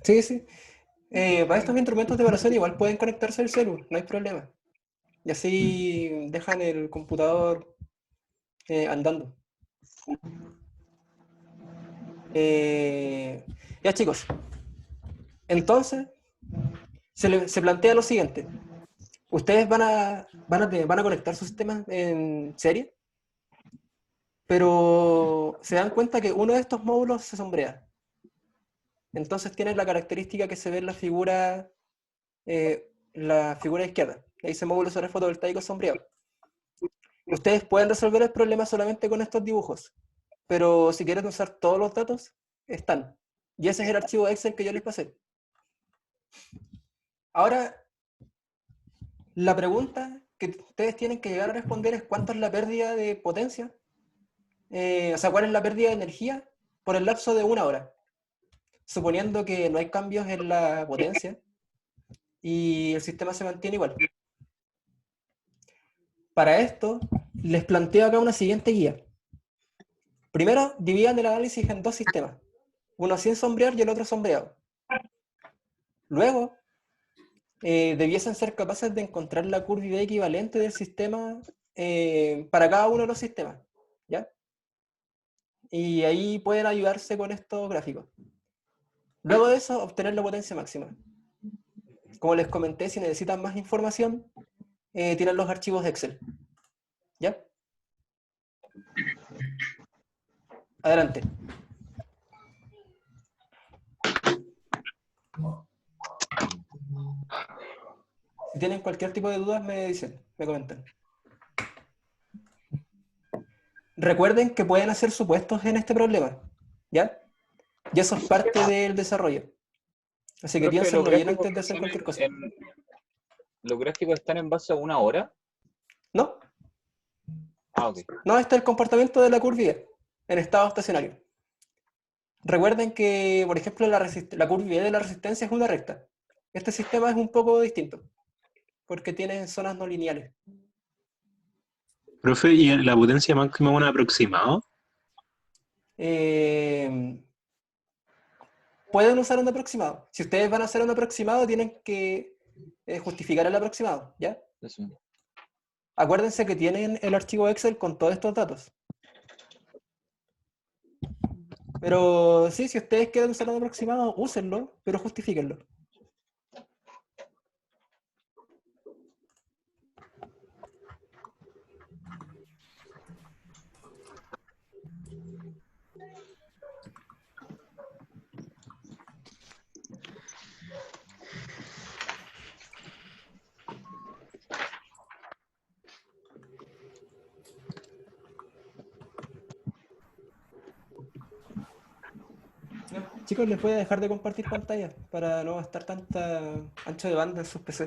Sí, sí. Para estos instrumentos de evaluación igual pueden conectarse al celu, no hay problema. Y así dejan el computador andando. Ya, chicos. Entonces, se plantea lo siguiente. Ustedes van a conectar sus sistemas en serie, pero se dan cuenta que uno de estos módulos se sombrea. Entonces tiene la característica que se ve en la figura izquierda. Ahí dice módulo solar fotovoltaico sombreado. Ustedes pueden resolver el problema solamente con estos dibujos, pero si quieren usar todos los datos, están. Y ese es el archivo Excel que yo les pasé. Ahora, la pregunta que ustedes tienen que llegar a responder es ¿cuánto es la pérdida de potencia? O sea, ¿cuál es la pérdida de energía por el lapso de 1 hora? Suponiendo que no hay cambios en la potencia y el sistema se mantiene igual. Para esto, les planteo acá una siguiente guía. Primero, dividan el análisis en 2 sistemas. Uno sin sombrear y el otro sombreado. Luego, debiesen ser capaces de encontrar la curva ID equivalente del sistema para cada uno de los sistemas. ¿Ya? Y ahí pueden ayudarse con estos gráficos. Luego de eso, obtener la potencia máxima. Como les comenté, si necesitan más información, tienen los archivos Excel. ¿Ya? Adelante. Si tienen cualquier tipo de dudas, me dicen, me comentan. Recuerden que pueden hacer supuestos en este problema, ¿ya? Y eso es parte del desarrollo. Así que Profe, piénsenlo bien antes de hacer cualquier cosa. ¿Los gráficos están en base a 1 hora? ¿No? Ah, ok. No, este es el comportamiento de la curva en estado estacionario. Recuerden que, por ejemplo, la curva de la resistencia es una recta. Este sistema es un poco distinto, porque tiene zonas no lineales. Profe, ¿y la potencia máxima es un aproximado? Pueden usar un aproximado. Si ustedes van a hacer un aproximado, tienen que justificar el aproximado, ¿ya? Eso. Acuérdense que tienen el archivo Excel con todos estos datos. Pero sí, si ustedes quieren usar un aproximado, úsenlo, pero justifíquenlo. Chicos, les voy a dejar de compartir pantalla para no gastar tanta ancho de banda en sus PC.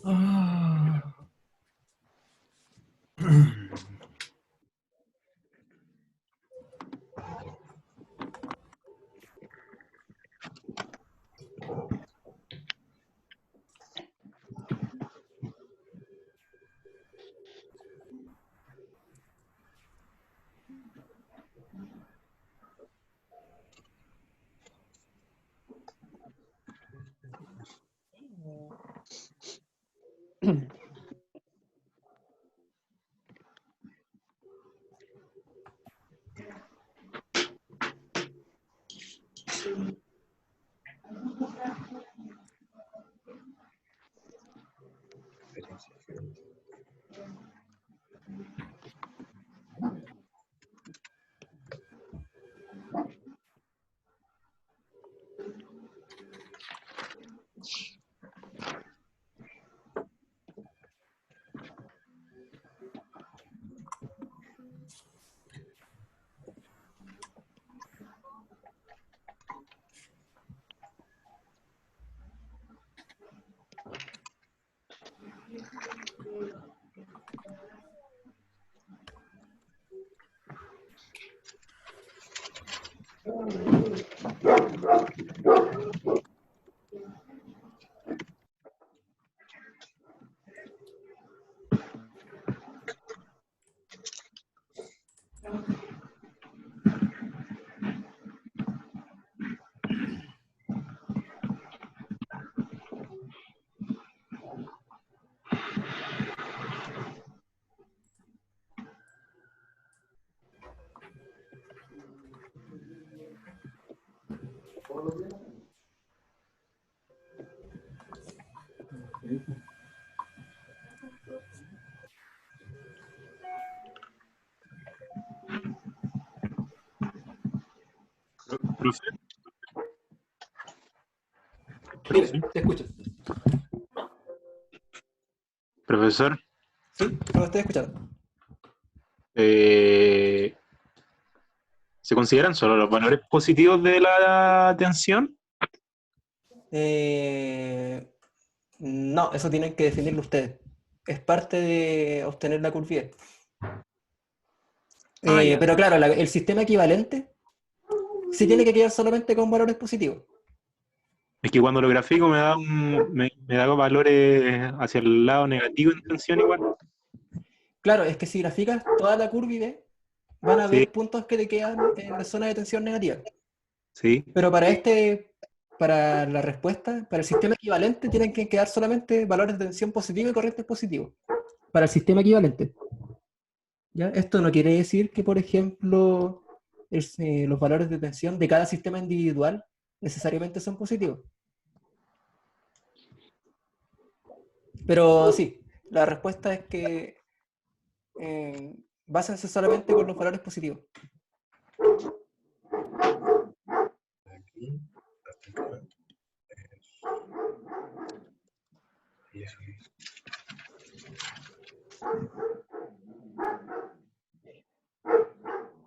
Ah. Profe, Dime, te escucho. profesor, ¿Sí? Lo estoy escuchando. ¿se consideran solo los valores positivos de la tensión? No, eso tienen que definirlo ustedes. Es parte de obtener la curva. Ya. Pero claro, el sistema equivalente sí tiene que quedar solamente con valores positivos. Es que cuando lo grafico me da valores hacia el lado negativo en tensión igual. Claro, es que si graficas toda la curva van a Sí, haber puntos que te quedan en la zona de tensión negativa. sí. Pero para la respuesta, para el sistema equivalente, tienen que quedar solamente valores de tensión positiva y corrientes positivos. Para el sistema equivalente. ¿Ya? Esto no quiere decir que, por ejemplo, los valores de tensión de cada sistema individual necesariamente son positivos. Pero sí, la respuesta es que básense solamente con los valores positivos. Aquí, y eso es.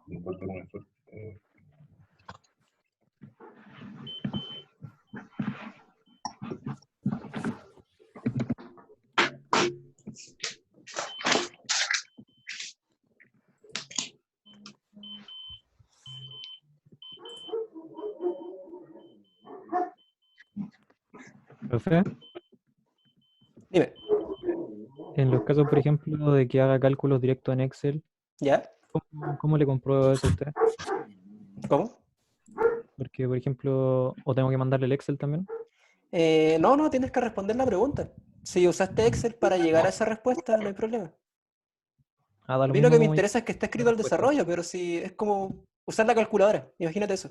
No importa cómo es. Profe, Dime, en los casos, por ejemplo, de que haga cálculos directos en Excel, ¿ya? ¿cómo le compruebo eso a usted? ¿Cómo? Porque, por ejemplo, o tengo que mandarle el Excel también. No, tienes que responder la pregunta. Si usaste Excel para llegar a esa respuesta, no hay problema. Ah, da A lo mí lo que mismo me como interesa es que esté la escrito el respuesta. desarrollo, pero si es como usar la calculadora, imagínate eso.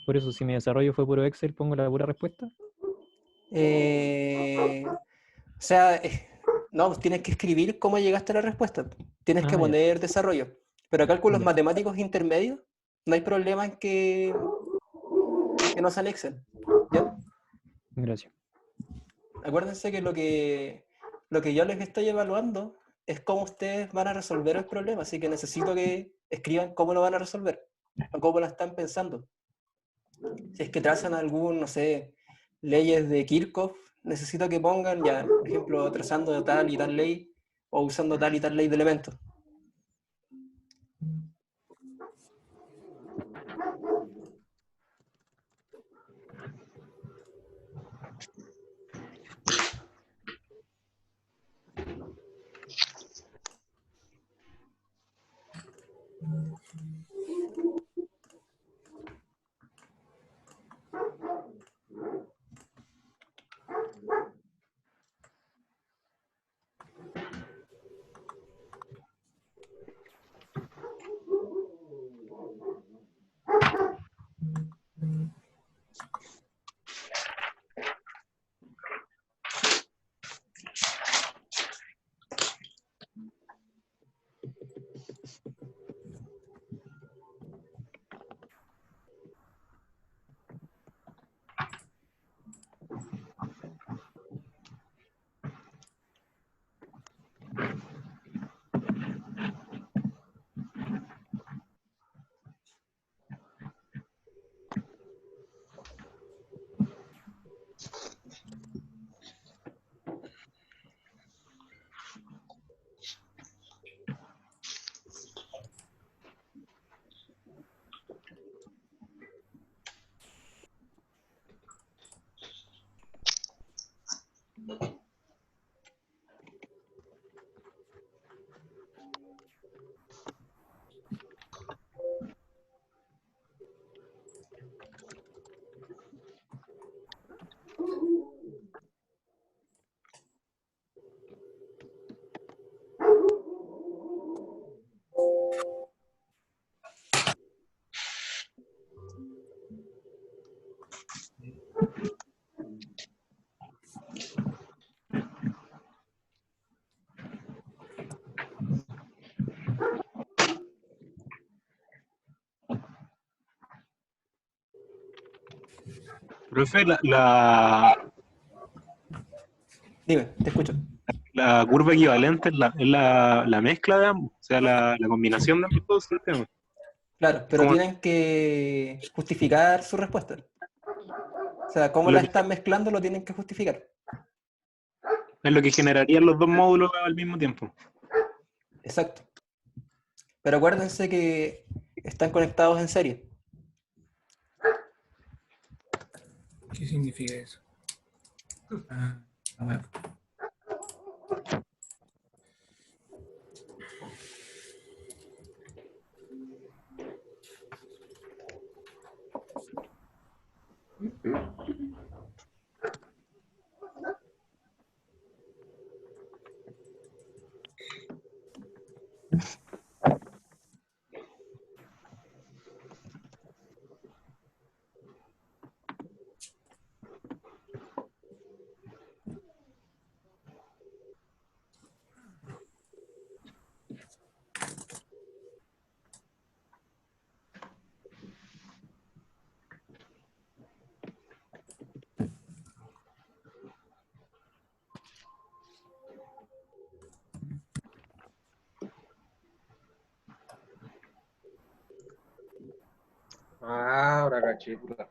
Por eso, si mi desarrollo fue puro Excel, pongo la pura respuesta. O sea, no, pues tienes que escribir cómo llegaste a la respuesta. Tienes que Ah, ya. poner desarrollo. Pero cálculos Ya. matemáticos intermedios, no hay problema en que no sean Excel. ¿Ya? Gracias. Acuérdense que lo que yo les estoy evaluando es cómo ustedes van a resolver el problema, así que necesito que escriban cómo lo van a resolver, o cómo lo están pensando. Si es que trazan algún, no sé, leyes de Kirchhoff, necesito que pongan ya, por ejemplo, trazando tal y tal ley, o usando tal y tal ley de elementos. Profe, Dime, te escucho. la curva equivalente es la mezcla de ambos, o sea, la combinación de ambos dos sistemas. Claro, pero Como- tienen que justificar su respuesta. O sea, cómo Lo la que- están mezclando lo tienen que justificar. Es lo que generarían los dos módulos al mismo tiempo. Exacto. Pero acuérdense que están conectados en serie. ¿Qué significa eso? Ah, bueno. Ah, ahora caché, puta.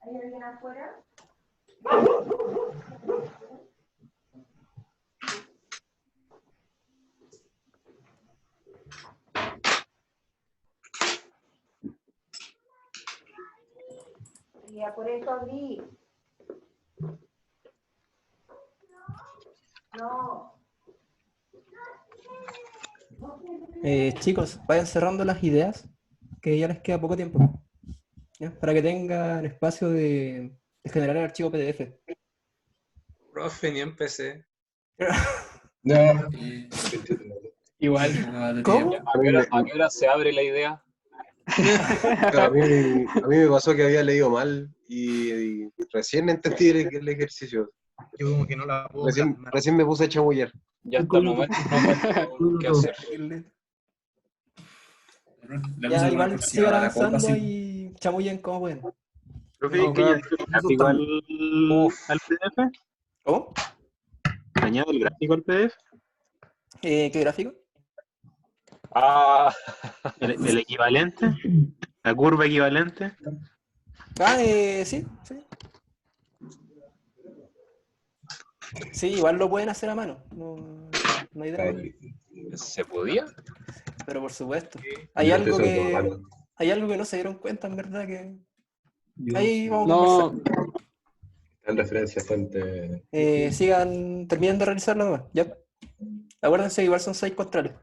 ¿Hay alguien afuera? Ya, por eso abrí. No. Chicos, vayan cerrando las ideas, que ya les queda poco tiempo, ¿ya? Para que tengan espacio de generar el archivo PDF. Profe, ni empecé. No. Sí, Igual. acabas de ¿Cómo? tirar. ¿A qué hora se abre la idea? A mí me pasó que había leído mal y recién entendí el ejercicio. Yo como que no la puedo plasmar. Recién me puse a chamullar. Ya hasta el momento no cacho qué hacer. La Ya, puse por igual por si sigan ahora la copa, avanzando sí. y chamullen como pueden. Profe, No, ¿que ya claro. el gráfico al PDF? ¿Cómo? ¿Le añado el gráfico al PDF? ¿Qué gráfico? Ah, ¿El equivalente? ¿La curva equivalente? Sí. Sí, igual lo pueden hacer a mano. No hay drama. ¿se podía? Pero por supuesto. Yo Hay lo estoy algo haciendo que mal. hay algo que no se dieron cuenta, en verdad, que Yo ahí vamos a No, conversar. en referencia bastante. Terminen de realizarlo nomás, ¿ya? Acuérdense que igual son 6 contrarios.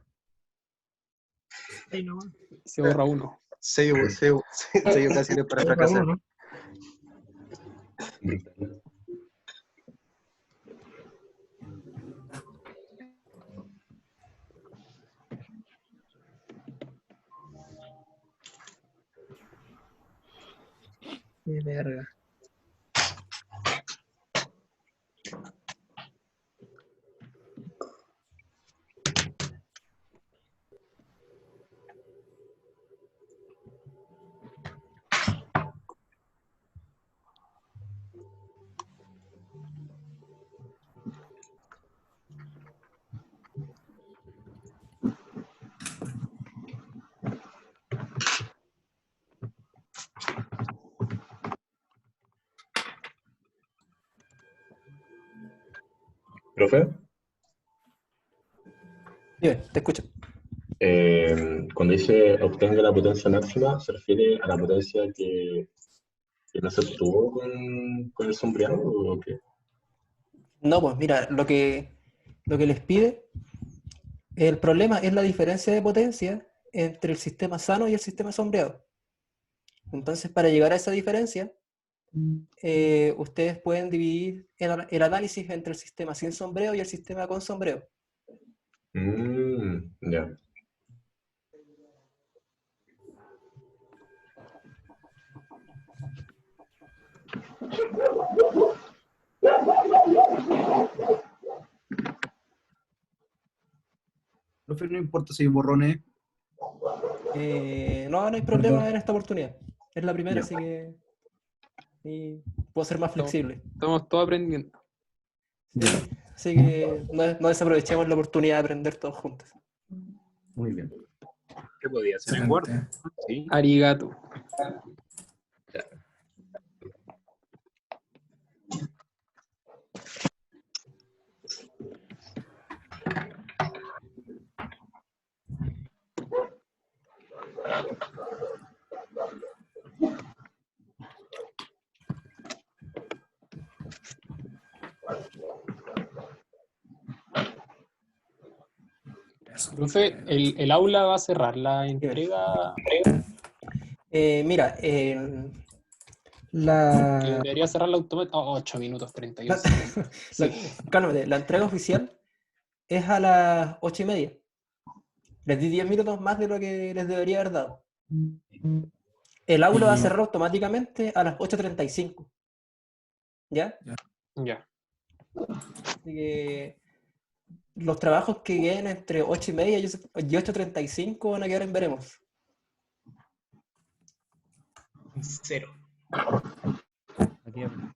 se borra uno. Sello ocasiones para fracasar. Brutal. Qué verga. Profe, Dime, te escucho. cuando dice obtenga la potencia máxima, ¿se refiere a la potencia que no se obtuvo con el sombreado o qué? No, pues mira, lo que les pide, el problema es la diferencia de potencia entre el sistema sano y el sistema sombreado. Entonces, para llegar a esa diferencia, ustedes pueden dividir el análisis entre el sistema sin sombreo y el sistema con sombreo. Ya. Profe, no importa si hay borrones. No hay problema Perdón. en esta oportunidad. Es la primera, Ya. así que puedo ser más flexible. Estamos todos aprendiendo. Ya, Así que no desaprovechemos la oportunidad de aprender todos juntos. muy bien. ¿Qué podía hacer en Word? Excelente. Sí. Arigato. Eso. Profe, ¿el aula va a cerrar la entrega? Mira, Que la, debería cerrar la automática. 8 minutos 31 la- segundos. la- Sí. cálmate, la entrega oficial es a las 8:30. Les di 10 minutos más de lo que les debería haber dado. El aula va a cerrar automáticamente a las 8:35. ¿Ya? Ya. Así que los trabajos que queden entre 8:30 y 8:35 van a quedar en veremos. 0. Aquí hablo.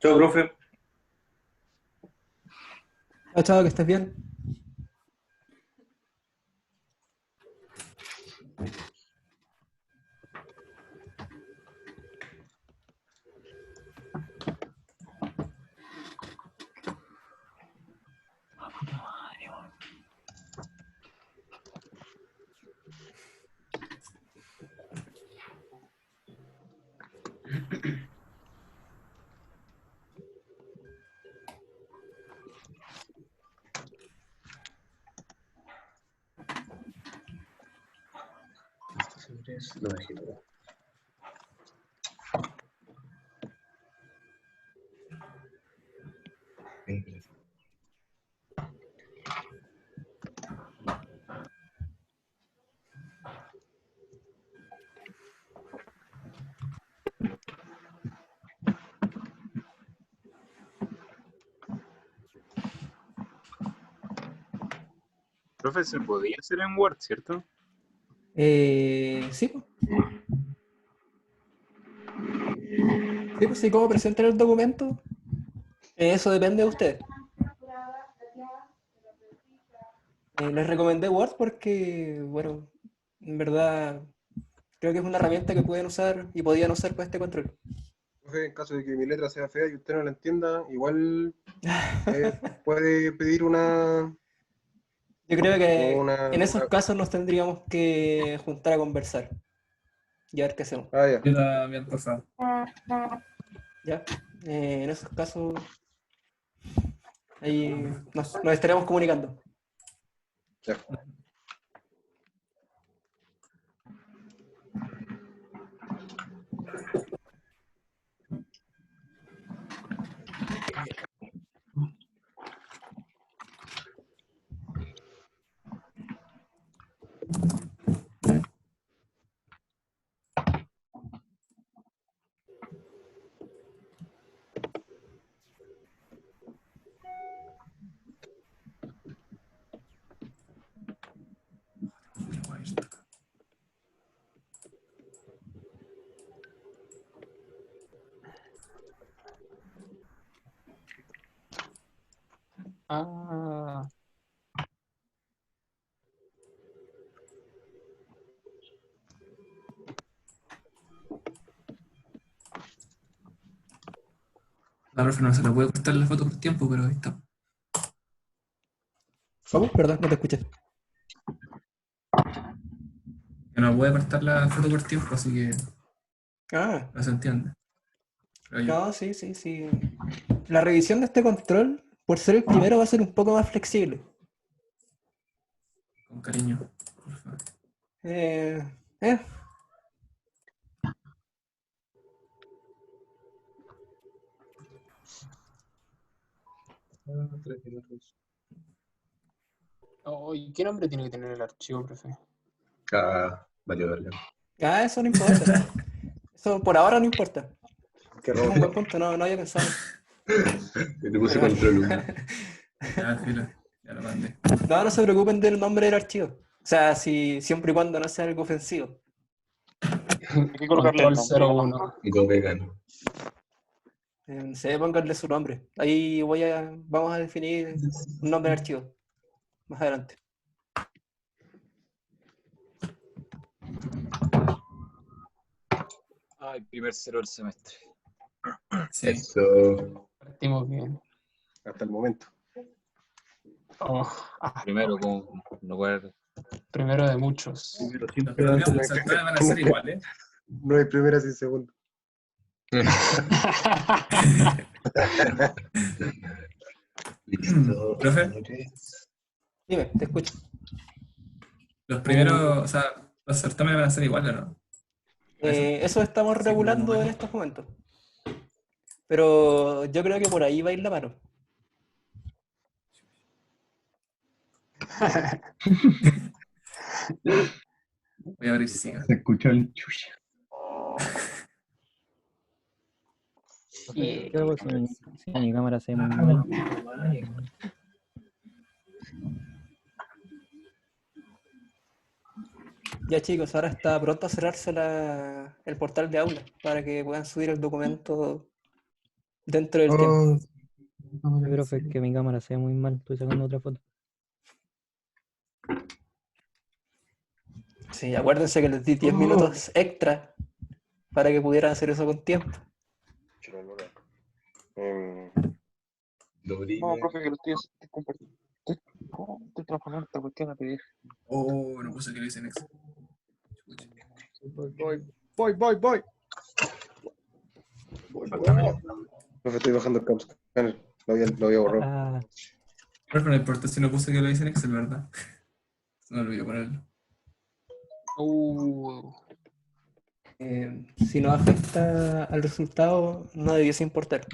Chao, profe. Chao, chao, que estés bien. Lo dejé. Profe, se podía hacer en Word, ¿cierto? Sí, pues. Sí, pues sí, cómo presentan el documento, eso depende de usted. Les recomendé Word porque, bueno, en verdad creo que es una herramienta que pueden usar y podían usar para este control. Profe, en caso de que mi letra sea fea y usted no la entienda, igual puede pedir una, Yo creo como que una, en esos casos nos tendríamos que juntar a conversar y a ver qué hacemos. Ah, ya. Yo también pasado. ¿Ya? En esos casos, ahí nos estaremos comunicando. Ya. Ah, La profe no se le puede cortar la foto por tiempo, pero ahí está. ¿Cómo? Perdón, no te escuché. Que no puede cortar la foto por tiempo, así que Ah, no se entiende. Creo yo. no, sí, sí, sí. La revisión de este control, por ser el primero, va a ser un poco más flexible. Con cariño, por favor. Eh, eh, Ah, 3 minutos. oh, ¿y qué nombre tiene que tener el archivo, profe? Ah, valió verga. eso no importa. Eso por ahora no importa. Qué Es un robo. buen punto, no había pensado. Le puse Pero- control 1. Ya, filo, ya lo mandé. No se preocupen del nombre del archivo. O sea, siempre y cuando no sea algo ofensivo. Hay que colocarle el Control nombre. 01. Go vegano. Se pónganle su nombre. Ahí vamos a definir un nombre de archivo más adelante. Ay, primer cero del semestre. Sí. Eso. Partimos bien. Hasta el momento. Oh, Primero con lugar. primero de muchos. Primero Los siempre va a primeros ser- saltones van a ser iguales. No hay primera sin segunda. Listo. Profe, Dime, te escucho. los primeros, o sea, los certámenes van a ser iguales, ¿no? Eso estamos Así como regulando en momento. estos momentos. Pero yo creo que por ahí va a ir la mano. Voy a abrir siga. Se escuchó el chucha. ¿Qué hago si mi cámara se ve muy mal? Ya chicos, ahora está pronto a cerrarse el portal de aula para que puedan subir el documento dentro del tiempo. Sí, profe, es que mi cámara se ve muy mal. Estoy sacando otra foto. Sí, acuérdense que les di 10 minutos extra para que pudieran hacer eso con tiempo. No, profe, que lo estoy compartiendo. Estoy transformando esta cuestión a PDF. Oh, no puse que lo hice en Excel. Voy. Profe, estoy bajando el caps. Lo había borrado. Ah, Profe, no importa si no puse que lo hice en Excel, ¿verdad? Se me olvidó ponerlo. Si no afecta al resultado, no debiese importar.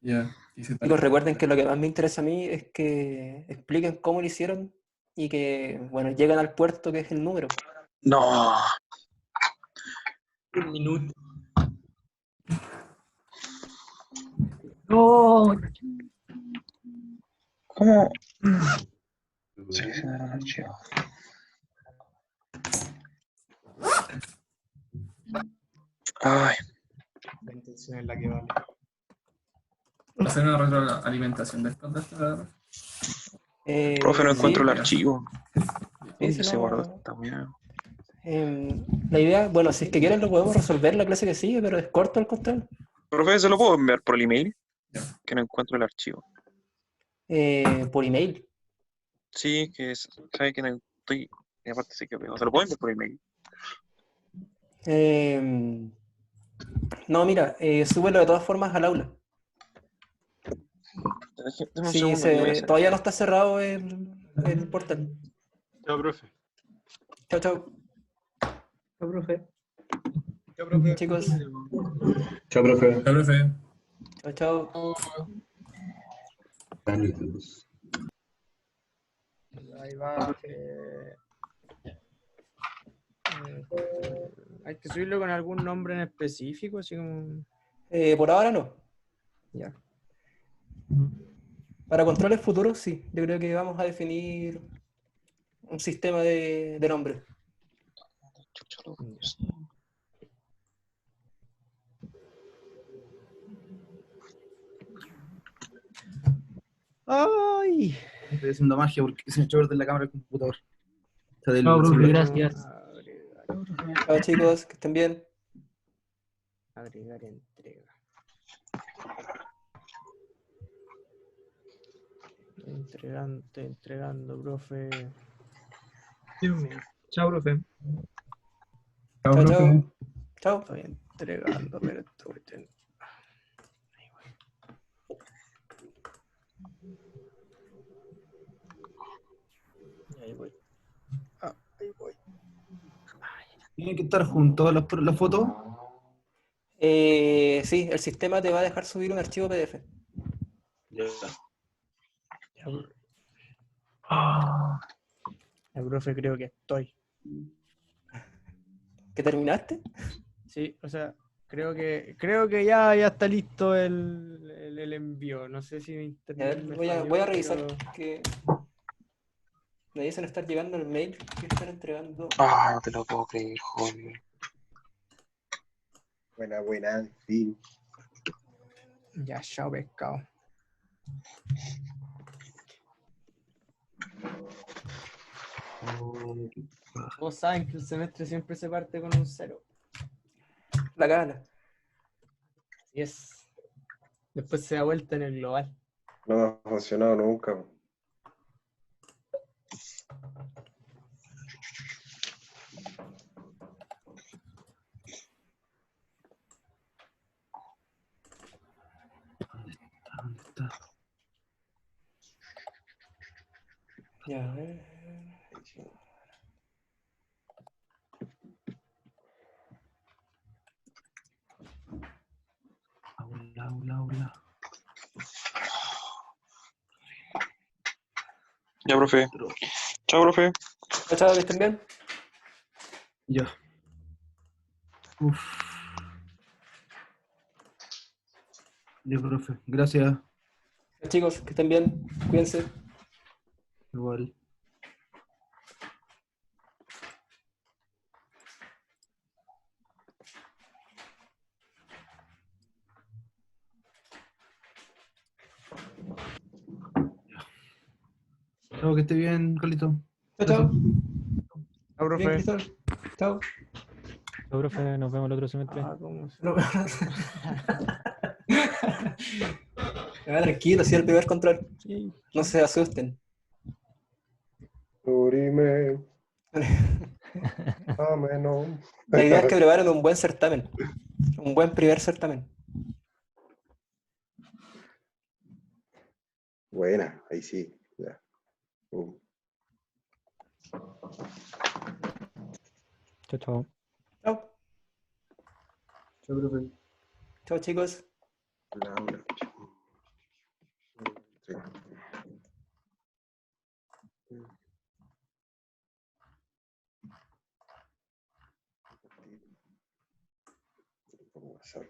Ya, hice tal. Chicos, recuerden que lo que más me interesa a mí es que expliquen cómo lo hicieron y que, bueno, llegan al puerto que es el número. No. Un minuto. No. ¿Cómo? Seleccionar un archivo. Ay. La intención es la que vale. Hacer una retroalimentación de esta. Profe, no Sí, encuentro el archivo. sí, ¿Dónde si se no, guardó esta weá? la idea, bueno, si es que quieren lo podemos resolver la clase que sigue, pero es corto el control. Profe, ¿se lo puedo enviar por el email? Ya. Que no encuentro el archivo. Por email. Sí, que es, sabe que no estoy. Y aparte sé que veo. ¿Se lo puedo enviar por email? No, mira, súbelo de todas formas al aula. Deme un Sí, segundo, que voy a hacer. todavía no está cerrado el portal. Chao, profe. Chao, chao. Chao, profe. Chicos, Chao, profe. Ya, profe. chao, chao. Saludos. Ahí va. Hay que subirlo con algún nombre en específico, así como. Por ahora no. Ya. Para controles futuros, sí. Yo creo que vamos a definir un sistema de nombre. ¡Ay! Estoy haciendo magia porque se me echó verde la cámara del computador. O sea, del No, profe, celular. gracias. Chao chicos, que estén bien. Agregar entrega. Estoy entregando, profe. Chao, profe. Chao, profe. chao. Chao. Estoy entregando, pero estoy... Ahí voy. Ahí voy. Tienen que estar juntos las fotos. Sí, el sistema te va a dejar subir un archivo PDF. Ya. Ya, profe, creo que estoy. ¿Que terminaste? Sí, o sea, creo que ya está listo el envío. No sé si mi A internet ver, me voy a falló, revisar pero- que me dicen estar llegando el mail que están entregando. Ah, no te lo puedo creer, joder. Buena, en fin. Ya, chao, pescado. Todos saben que el semestre siempre se parte con un 0. La gana. Y es. Después se da vuelta en el global. No me ha funcionado nunca. ¿Dónde está? Ya, a ver. Aula. Ya, profe. Chao, profe. Chao, chao, que estén bien. Ya. Uf. Ya, profe. Gracias. Chicos, que estén bien. Cuídense. Igual. Chao, que esté bien, Carlito. Chao, chao. Chao, Bien, profe. Cristóbal. Chao. Chao, profe, nos vemos el otro semestre. ¿Cómo se- No. Tranquilo, sí, el primer control. Sí. No se asusten. Dorime. Ameno. La idea es que preparen un buen certamen. Un buen primer certamen. Buena, ahí sí. Ya. Chao, chao. Chao. Chao, profe. Chao, chicos. Laura. Sí. WhatsApp.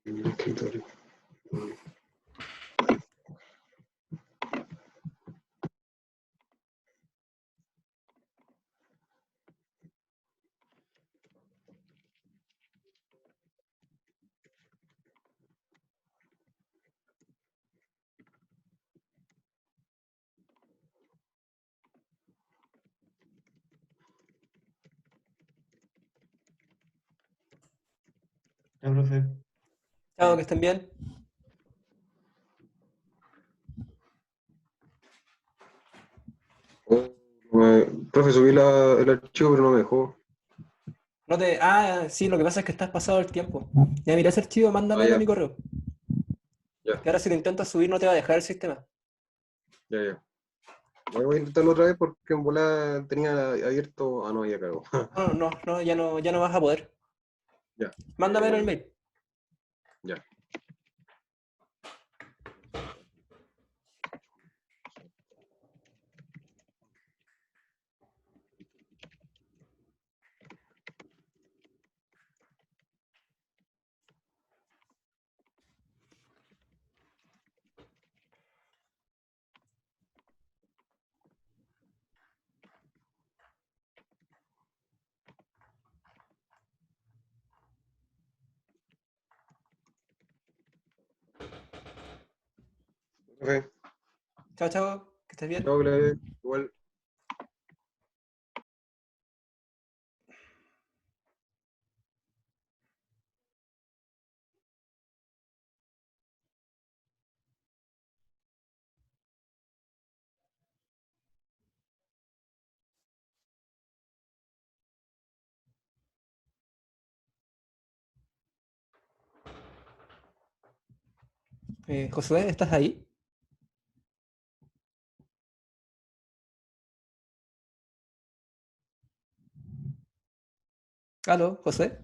El escritorio. Chao, profe. Chao, que estén bien. Profe, subí el archivo, pero no me dejó. No te... Ah, sí, lo que pasa es que estás pasado el tiempo. Ya miré ese archivo, mándamelo ya. a mi correo. Ya, Que ahora si lo intentas subir no te va a dejar el sistema. ya. Voy a intentarlo otra vez porque en volada tenía abierto. Ah, no, ya cagó. No, ya no vas a poder. Ya. Mándamelo el mail. Ya. Profe, Chao, chao, que estés bien. chao, Clave. Igual. Josué, ¿estás ahí? ¿Aló, José?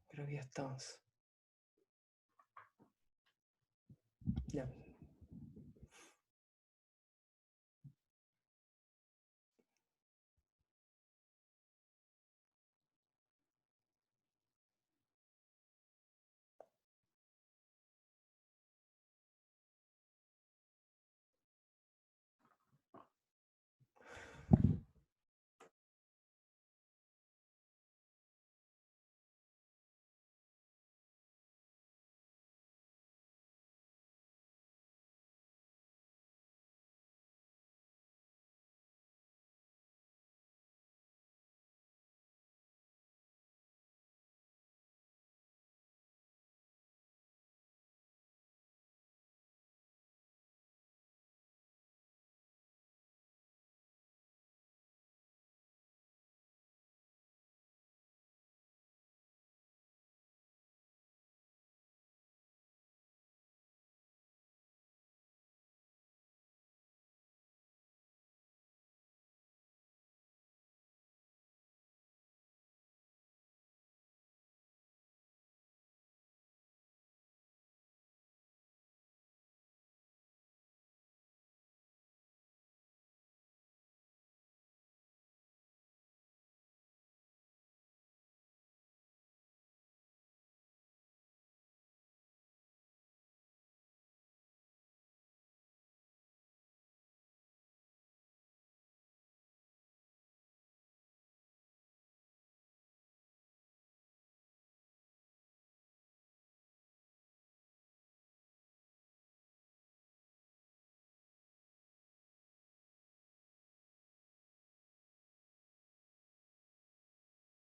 Creo que ya estamos. Ya.